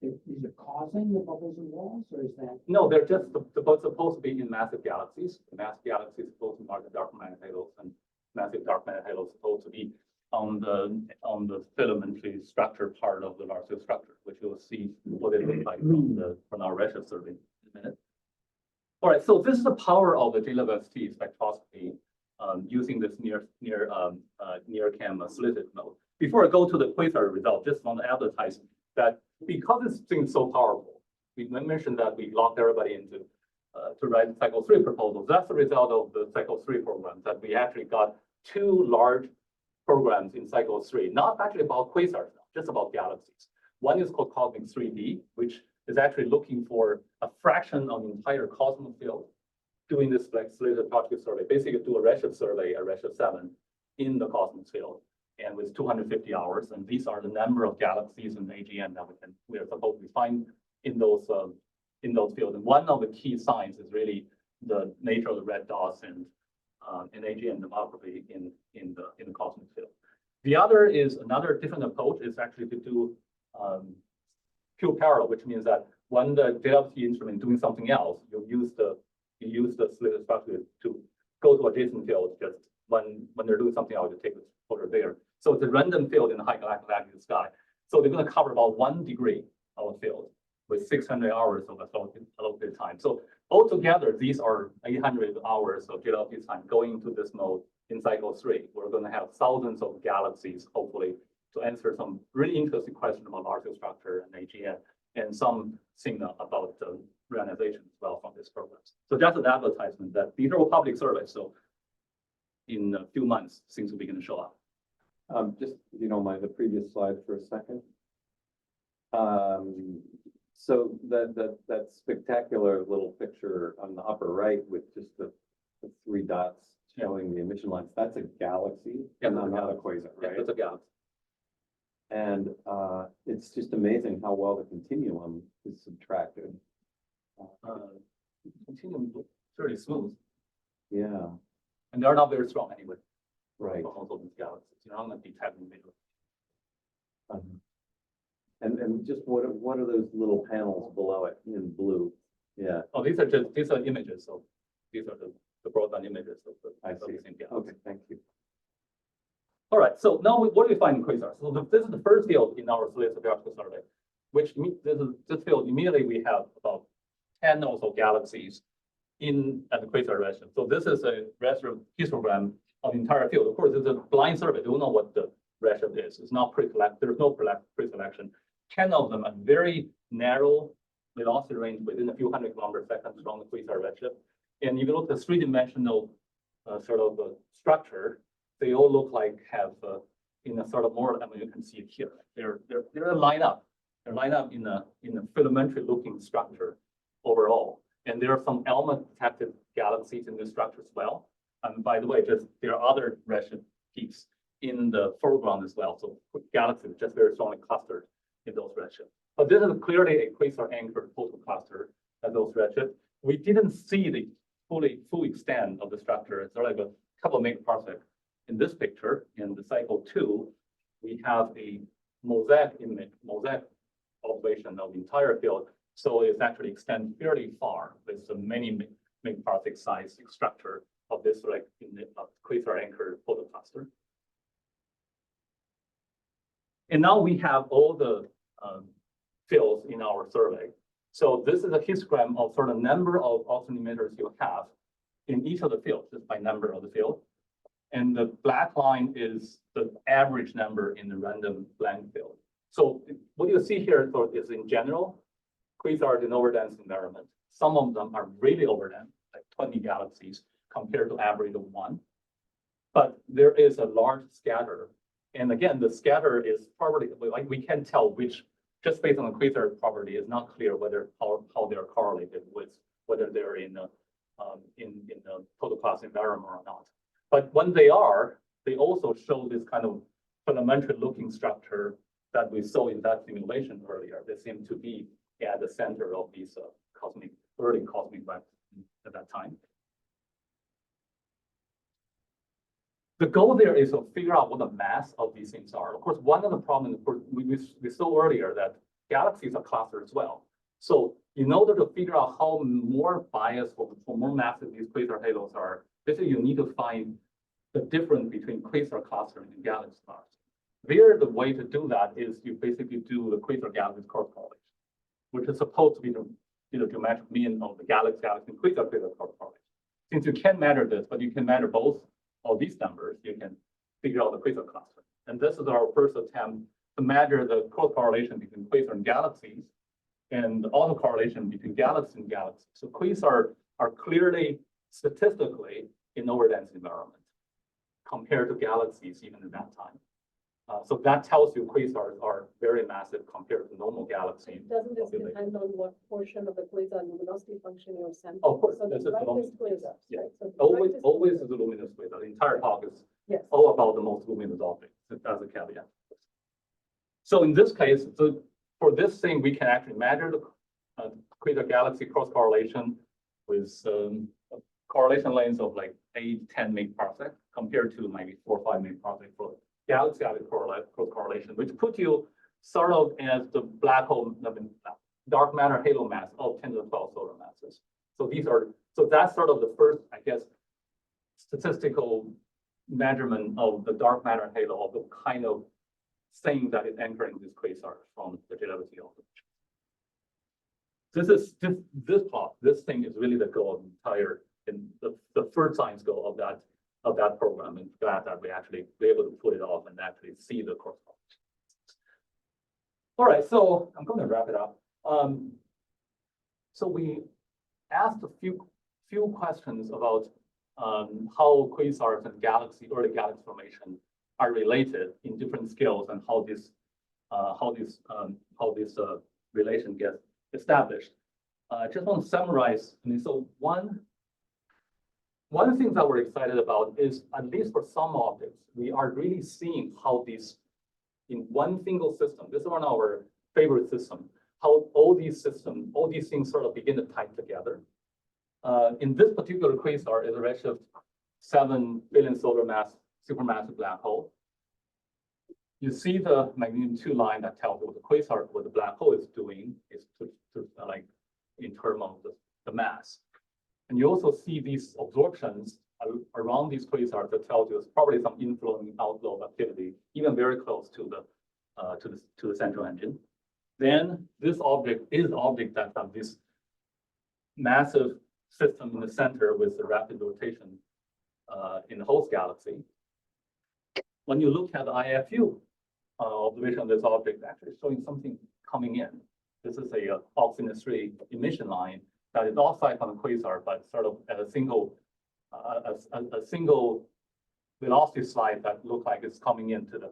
these are causing the bubbles and walls, or is that? No, they're just supposed to be in massive galaxies. The massive galaxies supposed to mark the dark matter halos, and massive dark matter halos supposed to be on the filamentary structure part of the large scale structure, which you will see what it looks like from our redshift survey in a minute. All right, so this is the power of the JWST spectroscopy using this near cam slitted mode. Before I go to the quasar result, just want to advertise that because this thing is so powerful, we mentioned that we locked everybody into to write cycle 3 proposals. That's the result of the cycle 3 program, that we actually got 2 large programs in cycle 3, not actually about quasars, just about galaxies. One is called Cosmic 3D, which is actually looking for a fraction of the entire cosmic field, doing this like slitted particle survey. Basically, do a redshift survey, a redshift 7 in the cosmic field, and with 250 hours. And these are the number of galaxies in AGN that we are supposed to find in those fields. And one of the key signs is really the nature of the red dots and in AGN demography in the cosmic field. The other is another different approach is actually to do pure parallel, which means that when the JWST instrument doing something else, you use the slitted structure to go to adjacent field. Just when they're doing something else, you take the photo there. So it's a random field in the high galactic sky. So they're going to cover about 1 degree of a field with 600 hours of allocated time. So altogether, these are 800 hours of JWST time going into this mode in cycle 3. We're going to have thousands of galaxies, hopefully, to answer some really interesting questions about large scale structure and AGN, and some signal about reionization as well from these programs. So just an advertisement that these are all public surveys. So in a few months, things will begin to show up. Just, if you don't mind, the previous slide for a second. So that spectacular little picture on the upper right with just the 3 dots showing the emission lines, that's a galaxy, and not a quasar, right? Yeah, it's a galaxy. And it's just amazing how well the continuum is subtracted. Continuum fairly smooth, Yeah, and they're not very strong anyway. right. For most of these galaxies, you're not going to detect them immediately. And just what are those little panels below it in blue? Yeah, Oh, these are images. So these are the broadband images of the same galaxy. okay, thank you. All right. So now what do we find in quasars? So this is the first field in our slitted particle survey, which means this field immediately we have about 10 or so galaxies at the quasar redshift. So this is a redshift histogram of the entire field. Of course, it's a blind survey. We don't know what the redshift is. It's not pre-select. There's no pre-selection. 10 of them are very narrow velocity range within a few hundred kilometers per second from the quasar redshift. And if you look at the 3-dimensional sort of structure, they all look like have in a sort of more. I mean, you can see it here. They're lined up. They're lined up in a filamentary looking structure overall. And there are some element detected galaxies in this structure as well. And by the way, there are other redshift peaks in the foreground as well. So galaxies just very strongly clustered in those redshifts. But this is clearly a quasar anchored photocluster at those redshift. We didn't see the full extent of the structure. It's like a couple of megaparsec in this picture. In the cycle 2, we have a mosaic observation of the entire field. So it's actually extends fairly far with the many megaparsec size structure of this like in the quasar anchored photocluster. And now we have all the fields in our survey. So this is a histogram of sort of number of Austin emitters you have in each of the fields, just by number of the field. And the black line is the average number in the random blank field. So what you see here is in general, quasars in overdense environment. Some of them are really overdense, like 20 galaxies compared to average of 1. But there is a large scatter. And again, the scatter is probably, like we can tell which, just based on the quasar property, is not clear whether how they're correlated with whether they're in the photoclass environment or not. But when they are, they also show this kind of filamentary looking structure that we saw in that simulation earlier. They seem to be at the center of these early cosmic events at that time. The goal there is to figure out what the mass of these things are. Of course, one of the problems we saw earlier that galaxies are clustered as well. So in order to figure out how more biased or more massive these quasar halos are, basically you need to find the difference between quasar clustering and galaxy clustering. There, the way to do that is you basically do the quasar galaxy cross correlation, which is supposed to be the geometric mean of the galaxy and quasar cross correlation. Since you can't measure this, but you can measure both of these numbers, you can figure out the quasar cluster. And this is our first attempt to measure the cross correlation between quasar and galaxies and the autocorrelation between galaxy and galaxy. So quasar are clearly statistically in overdense environment compared to galaxies even at that time. So that tells you quasars are very massive compared to normal galaxies. Doesn't this depend on what portion of the quasar luminosity function you're sampling? Of course, So this the is brightest quasars, yeah. right? So the Always brightest is a luminous quasar. The entire talk is Yes. all about the most luminous object as a caveat. So in this case, for this thing, we can actually measure the quasar galaxy cross correlation with correlation lengths of like 8-10 megaparsec compared to maybe 4 or 5 megaparsec for galaxy cross correlation, which put you sort of as the black hole, dark matter halo mass of 10 to the 12 solar masses. So that's sort of the first, I guess, statistical measurement of the dark matter halo of the kind of thing that is entering this quasar from the gravity of this plot. This thing is really the goal of the entire, in the first science goal of that program, and glad that we actually be able to put it off and actually see the cross correlation. All right, so I'm going to wrap it up. So we asked a few questions about how quasars and early galaxy formation are related in different scales and how this relation gets established. I just want to summarize. I mean, so one thing that we're excited about is, at least for some objects, we are really seeing how these, in one single system, this is one of our favorite systems, how all these things sort of begin to tie together. In this particular quasar is a redshift 7 billion solar mass supermassive black hole. You see the magnitude 2 line that tells you what the quasar, what the black hole is doing, is to like in terms of the mass. And you also see these absorptions around these quasars that tells you there's probably some inflow and outflow activity, even very close to the central engine. Then this object is the object that has this massive system in the center with the rapid rotation in the host galaxy. When you look at the IFU observation of this object, actually showing something coming in. This is a Oxygen 3 emission line that is outside from the quasar, but sort of at a single velocity slide that look like it's coming into the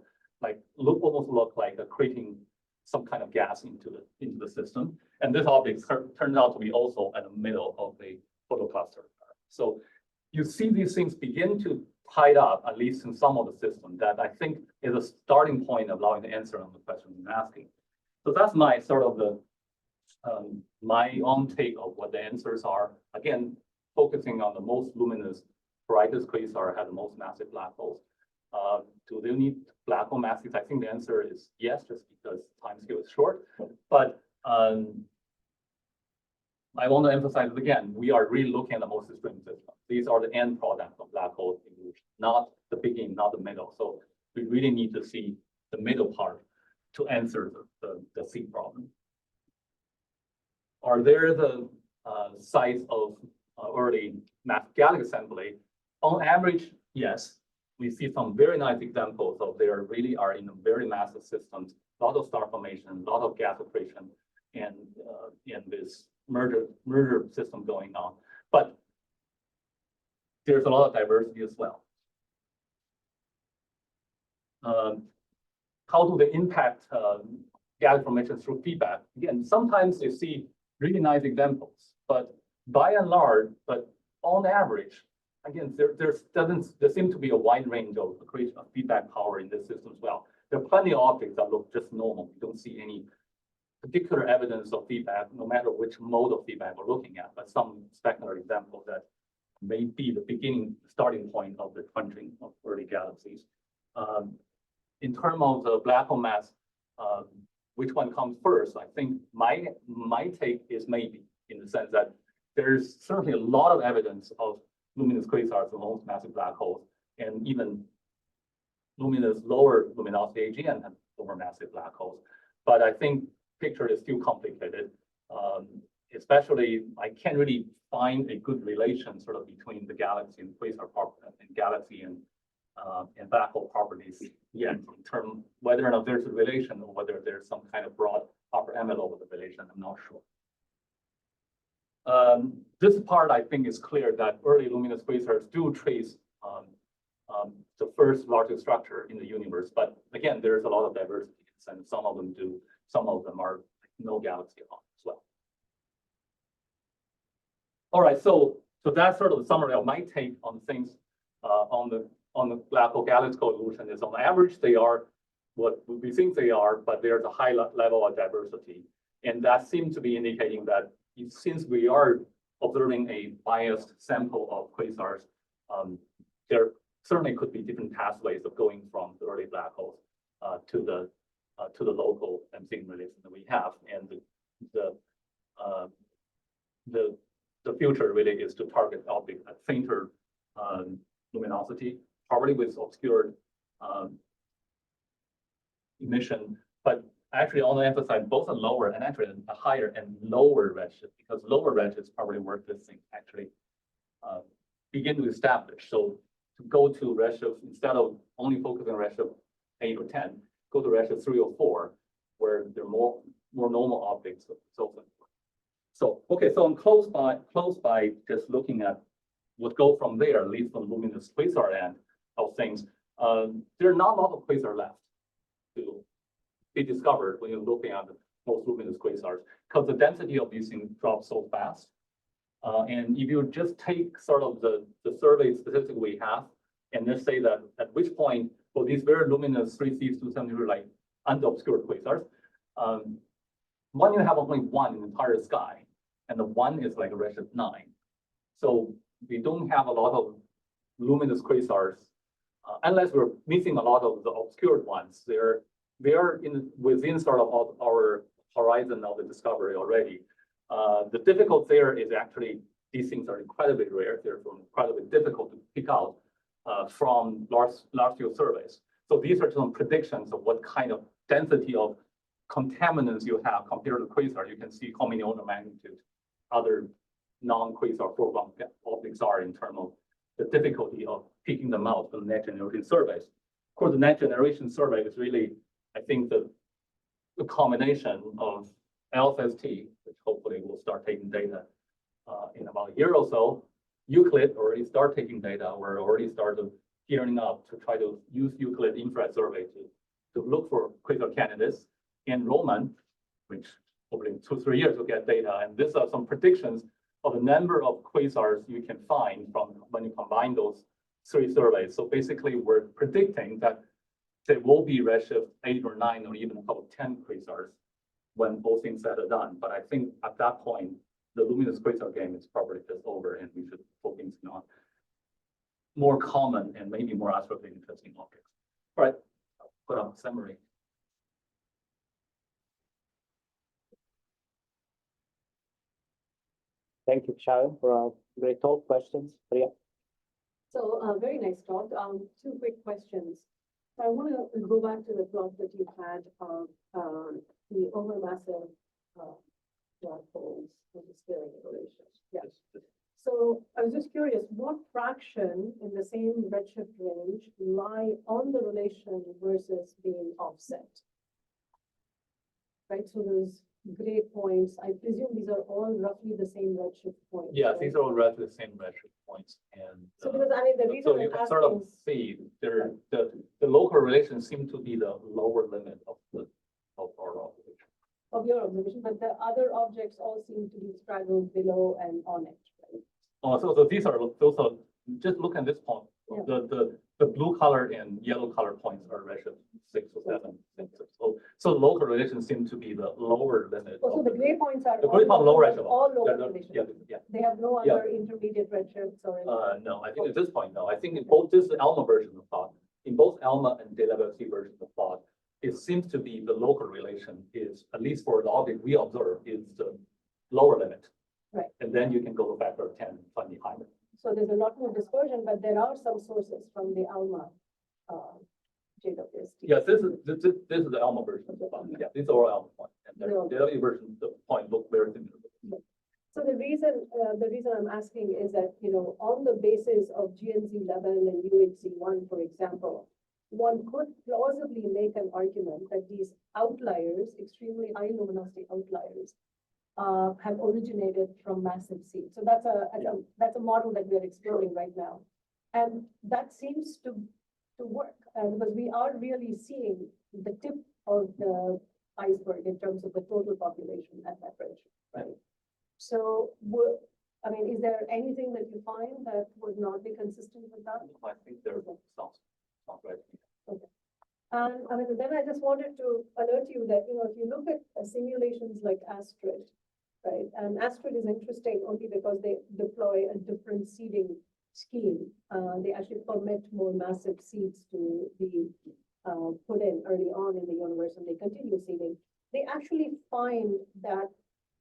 almost look like accreting some kind of gas into the system. And this object turns out to be also at the middle of the photocluster. So you see these things begin to tie up, at least in some of the system, that I think is a starting point of allowing the answer on the question I'm asking. So that's my sort of the my own take of what the answers are. Again, focusing on the most luminous, brightest quasar had the most massive black holes. Do they need black hole masses? I think the answer is yes, just because time scale is short. But I want to emphasize it again, we are really looking at the most extreme system. These are the end product of black hole evolution, not the beginning, not the middle. So we really need to see the middle part to answer the C problem. Are there the sites of early mass galaxy assembly? On average, yes. We see some very nice examples of they really are in a very massive systems, a lot of star formation, a lot of gas accretion, and this merger system going on. But there's a lot of diversity as well. How do they impact galaxy formation through feedback? Again, sometimes you see really nice examples, but by and large, but on average, again, there seems to be a wide range of accretion of feedback power in this system as well. There are plenty of objects that look just normal. You don't see any particular evidence of feedback, no matter which mode of feedback we're looking at, but some spectacular examples that may be the starting point of the crunching of early galaxies. In terms of the black hole mass, which one comes first? I think my take is maybe, in the sense that there's certainly a lot of evidence of luminous quasars, the most massive black holes, and even luminous lower luminosity AGN have supermassive black holes. But I think picture is still complicated. Especially, I can't really find a good relation sort of between the galaxy and quasar and galaxy and black hole properties yet, in terms whether or not there's a relation or whether there's some kind of broad upper envelope of the relation. I'm not sure. This part, I think, is clear that early luminous quasars do trace the first largest structure in the universe. But again, there's a lot of diversity, and some of them do, some of them are no galaxy at all as well. All right, so that's sort of the summary of my take on things on the black hole galaxy evolution. Is on average they are what we think they are, but there's a high level of diversity, and that seems to be indicating that since we are observing a biased sample of quasars, there certainly could be different pathways of going from the early black holes to the local Mc relation that we have, and the future really is to target objects at fainter luminosity, probably with obscured emission, but actually, I want to emphasize both a lower and actually a higher and lower redshift, because lower redshift is probably where this thing actually begin to establish. So to go to redshift, instead of only focusing on redshift 8 or 10, go to redshift 3 or 4, where there are more normal objects, so forth. So okay, so I'm close by just looking at what go from there, at least from luminous quasar end of things. There are not a lot of quasar left to be discovered when you're looking at the most luminous quasars, because the density of these things drops so fast. And if you just take sort of the survey statistic we have, and just say that at which point for these very luminous 3Cs to 70 like under-obscured quasars, one you have only one in the entire sky, and the one is like a redshift 9. So we don't have a lot of luminous quasars, unless we're missing a lot of the obscured ones. They are within sort of our horizon of the discovery already. The difficult there is actually these things are incredibly rare. They're incredibly difficult to pick out from large field surveys. So these are some predictions of what kind of density of contaminants you have compared to quasar. You can see how many order of magnitude other non-quasar foreground objects are in terms of the difficulty of picking them out from the next generation surveys. Of course, the next generation survey is really, I think, the combination of LSST, which hopefully will start taking data in about a year or so. Euclid already start taking data. We're already started gearing up to try to use Euclid infrared survey to look for quasar candidates. And Roman, which hopefully in 2-3 years we'll get data. And these are some predictions of the number of quasars you can find from when you combine those 3 surveys. So basically, we're predicting that there will be redshift 8 or 9 or even about 10 quasars when both things said and done. But I think at that point, the luminous quasar game is probably just over, and we should focus on more common and maybe more astrologically interesting objects. All right, I'll put up a summary. Thank you, Xiaohui, for a great talk. Questions? Priya? So, very nice talk. Two quick questions. I want to go back to the plot that you had of the overmassive black holes and the scaling relation. Yes. So I was just curious, what fraction in the same redshift range lie on the relation versus being offset? Right, so those gray points, I presume these are all roughly the same redshift points. Yeah, right? these are all roughly the same redshift points, and So because I mean, the reason so you I'm can sort of asking is, see there, the local relations seem to be the lower limit of our observation. of your observation, but the other objects all seem to be straggled below and on it, right? Oh, so these are those are just look at this point. Yeah. The blue color and yellow color points are redshift 6 or 7. So local relations seem to be the lower limit. Oh, so of the gray points are The gray all point low local- redshift. all Yeah, local no, relations. yeah. They have no Yeah. other intermediate redshifts or anything. No, I think at this point, no. I think in both this ALMA version of plot, in both ALMA and DWFC version of plot, it seems to be the local relation is, at least for the object we observe, is the lower limit. Right. And then you can go to factor of 10, 20 higher. So there's a lot more dispersion, but there are some sources from the ALMA, JWST. Yes, this is the ALMA version of the plot. Yeah, these are all ALMA points. And the No. DW version, the point look very similar. So the reason I'm asking is that, you know, on the basis of GNZ 11 and UHZ 1, for example, one could plausibly make an argument that these outliers, extremely high luminosity outliers, have originated from massive seeds. So that's a model that we are exploring right now. And that seems to work, because we are really seeing the tip of the iceberg in terms of the total population at that range, right? So, I mean, is there anything that you find that would not be consistent with that? I think there sounds right. And I mean, then I just wanted to alert you that, you know, if you look at simulations like Astrid, right? And Astrid is interesting only because they deploy a different seeding scheme. They actually permit more massive seeds to be put in early on in the universe, and they continue seeding. They actually find that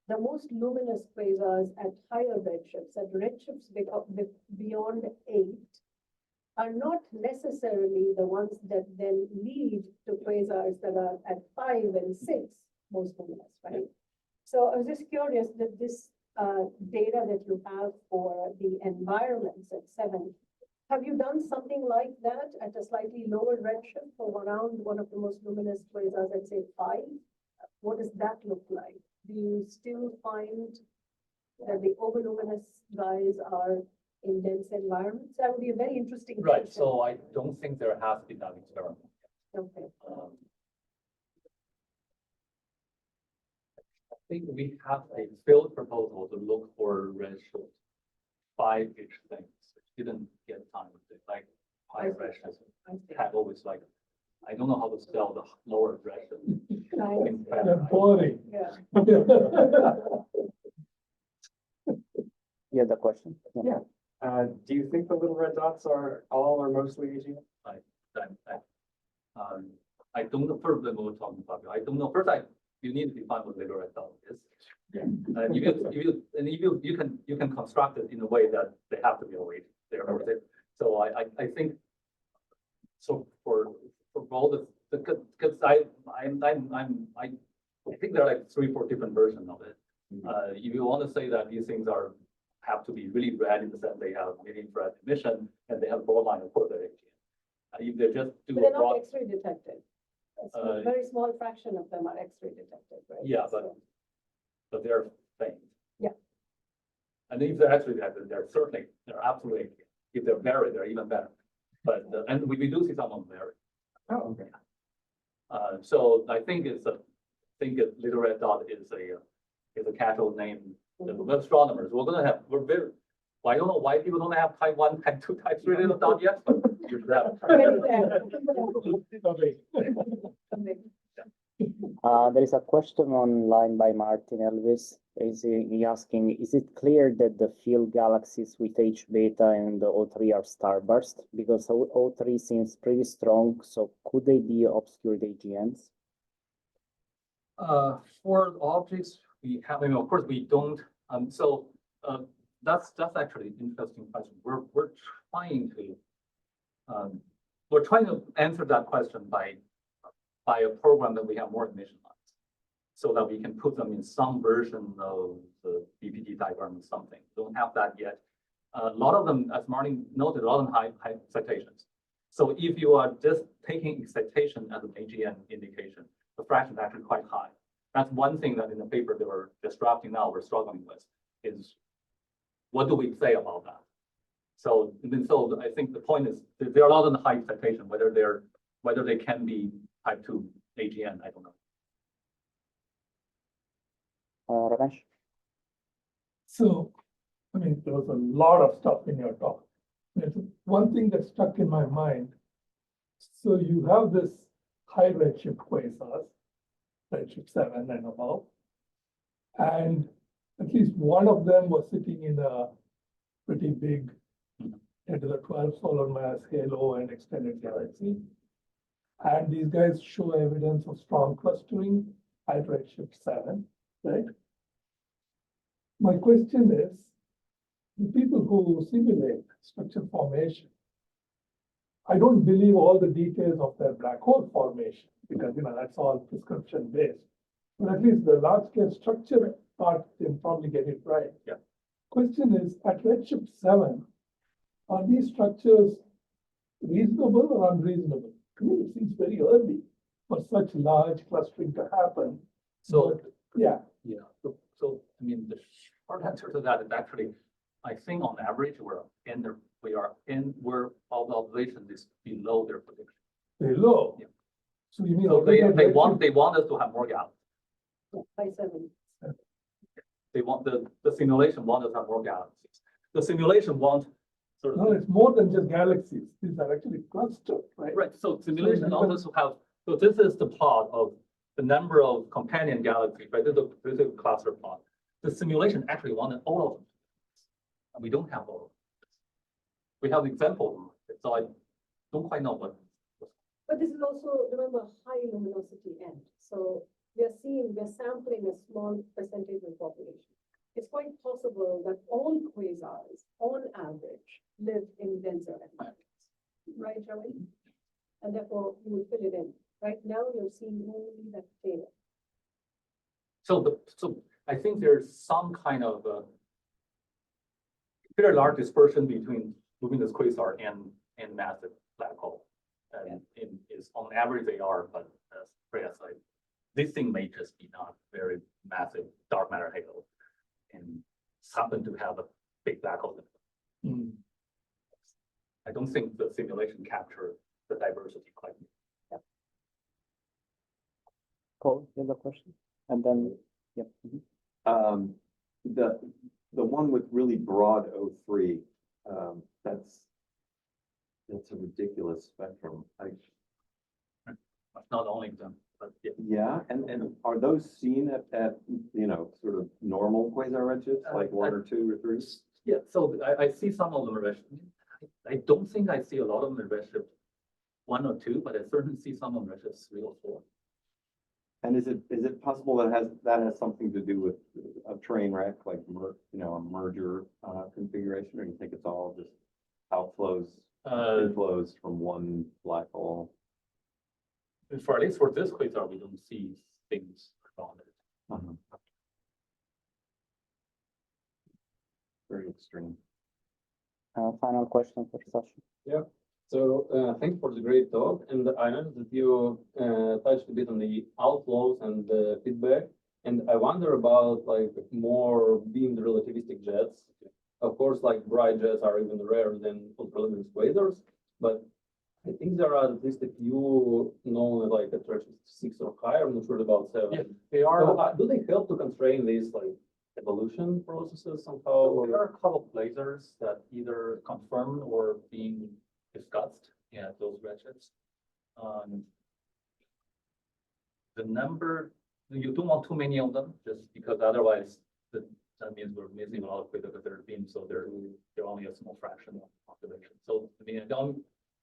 the most luminous quasars at higher redshifts, at redshifts beyond 8, are not necessarily the ones that then lead to quasars that are at 5 and 6 most luminous, right? So I was just curious that this data that you have for the environments at 7, have you done something like that at a slightly lower redshift for around one of the most luminous quasars at, say, 5? What does that look like? Do you still find that the overluminous guys are in dense environments? That would be a very interesting Right, question. so I don't think there has been that experiment. Okay. I think we have a failed proposal to look for redshift 5-ish things. Didn't get time with it, like high redshift. Had always like, I don't know how to spell the lower redshift. They're boring. Yeah. You had the question? Yeah. Do you think the little red dots are all or mostly AGN? I don't know, first we were talking about, I don't know, first you need to define what little red dot is. Yeah. You can construct it in a way that they have to be awake there. Okay. So I think, so for all the, because I think there are like 3, 4 different versions of it. If you want to say that these things have to be really red in the sense they have mid-infrared emission and they have broad line, of course they're AGN. If they just do But a they're not broad, X-ray detected. A very small fraction of them are X-ray detected, right? yeah, So- but they're faint. Yeah. And if they're actually detected, they're absolutely, if they're buried, they're even better. But, and we do see some of them buried. Oh, okay. So I think little red dot is a casual name. The astronomers, I don't know why people don't have type 1, type 2, type 3 little dot yet, but you should have. There is a question online by Martin Elvis. He asking, is it clear that the field galaxies with H beta and the O3 are starburst? Because O3 seems pretty strong, so could they be obscured AGNs? For objects, we have, I mean, of course, we don't. That's actually an interesting question. We're trying to answer that question by a program that we have more emission lines, so that we can put them in some version of the BPD diagram or something. Don't have that yet. A lot of them, as Martin noted, a lot of them high excitations. So if you are just taking excitation as an AGN indication, the fraction is actually quite high. That's one thing that in the paper they were just drafting now, we're struggling with, is what do we say about that? So I think the point is there are a lot of high excitation, whether they can be type 2 AGN, I don't know. Ramesh? So, I mean, there was a lot of stuff in your talk. There's one thing that stuck in my mind. So you have this high redshift quasars, redshift 7 and above. And at least one of them was sitting in a pretty big 10 to the 12 solar mass halo and extended galaxy. And these guys show evidence of strong clustering at redshift 7, right? My question is, the people who simulate structure formation, I don't believe all the details of their black hole formation, because that's all prescription based. But at least the large scale structure part, they'll probably get it right. Yeah. Question is, at redshift 7, are these structures reasonable or unreasonable? To me, it seems very early for such large clustering to happen. So yeah. So I mean, the short answer to that is actually, I think on average we're all the observation is below their prediction. Very low. Yeah. So you mean So they want us to have more galaxies. By 7. They want the simulation want us to have more galaxies. The simulation want sort of. No, it's more than just galaxies. These are actually clustered, right? Right. So simulation So wants us to have. So this is the plot of the number of companion galaxies, right? This is a cluster plot. The simulation actually wanted all of them, and we don't have all of them. We have examples, so I don't quite know what. But this is also, remember, high luminosity end. So we're sampling a small percentage of population. It's quite possible that all quasars, on average, live in denser environments, right, Xiaohui? And therefore, you will fill it in. Right now, you're seeing only that tail. So I think there's some kind of very large dispersion between luminous quasar and massive black hole. And is on average they are, but as Freya said, this thing may just be not very massive dark matter halo and happen to have a big black hole. I don't think the simulation captured the diversity quite. Paul, you have a question? And then, yep. The one with really broad O3, that's a ridiculous spectrum. Not only them, but yeah. Yeah, and are those seen at sort of normal quasar redshifts, like 1 or 2 or 3? Yeah, so I see some of them in redshift. I don't think I see a lot of them in redshift 1 or 2, but I certainly see some of them in redshift 3 or 4. And is it possible that has something to do with a train wreck, like a merger configuration, or do you think it's all just outflows, inflows from one black hole? For at least for this quasar, we don't see things around it. Very extreme. Final question for Sasha. Yeah. So thanks for the great talk. And I noticed that you touched a bit on the outflows and the feedback. And I wonder about like more beamed relativistic jets. Of course, like bright jets are even rarer than ultraluminous quasars, but I think there are at least a few known like at redshift 6 or higher. I'm not sure about 7. Yeah, they are. So, do they help to constrain these like evolution processes somehow? Or There are a couple of lasers that either confirmed or being discussed at those redshifts. The number you don't want too many of them, just because otherwise that means we're missing a lot of quasar beams, so they're only a small fraction of the population. So I mean,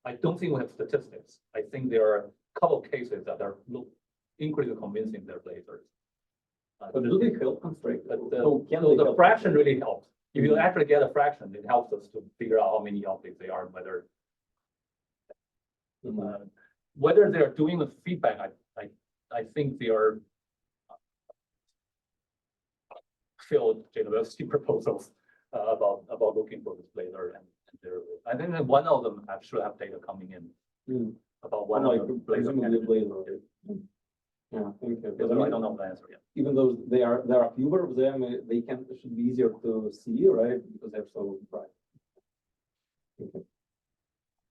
I don't think we have statistics. I think there are a couple of cases that are incredibly convincing their lasers. But do they help constraint? But So can so they the help fraction constraint? really helps. If you actually get a fraction, it helps us to figure out how many optics they are, and whether they're doing the feedback. I think they are field university proposals about looking for this laser, and I think that one of them actually have data coming in about one Like of the laser. presumably candidates. laser. Yeah, thank you. Because Because I don't know the answer yet. even though there are fewer of them, they should be easier to see, right? Because they're so bright.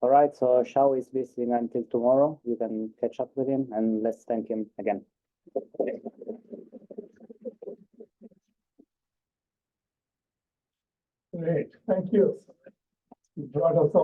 All right, so Xiao is visiting until tomorrow. You can catch up with him and let's thank him again. Great, thank you. You brought us up.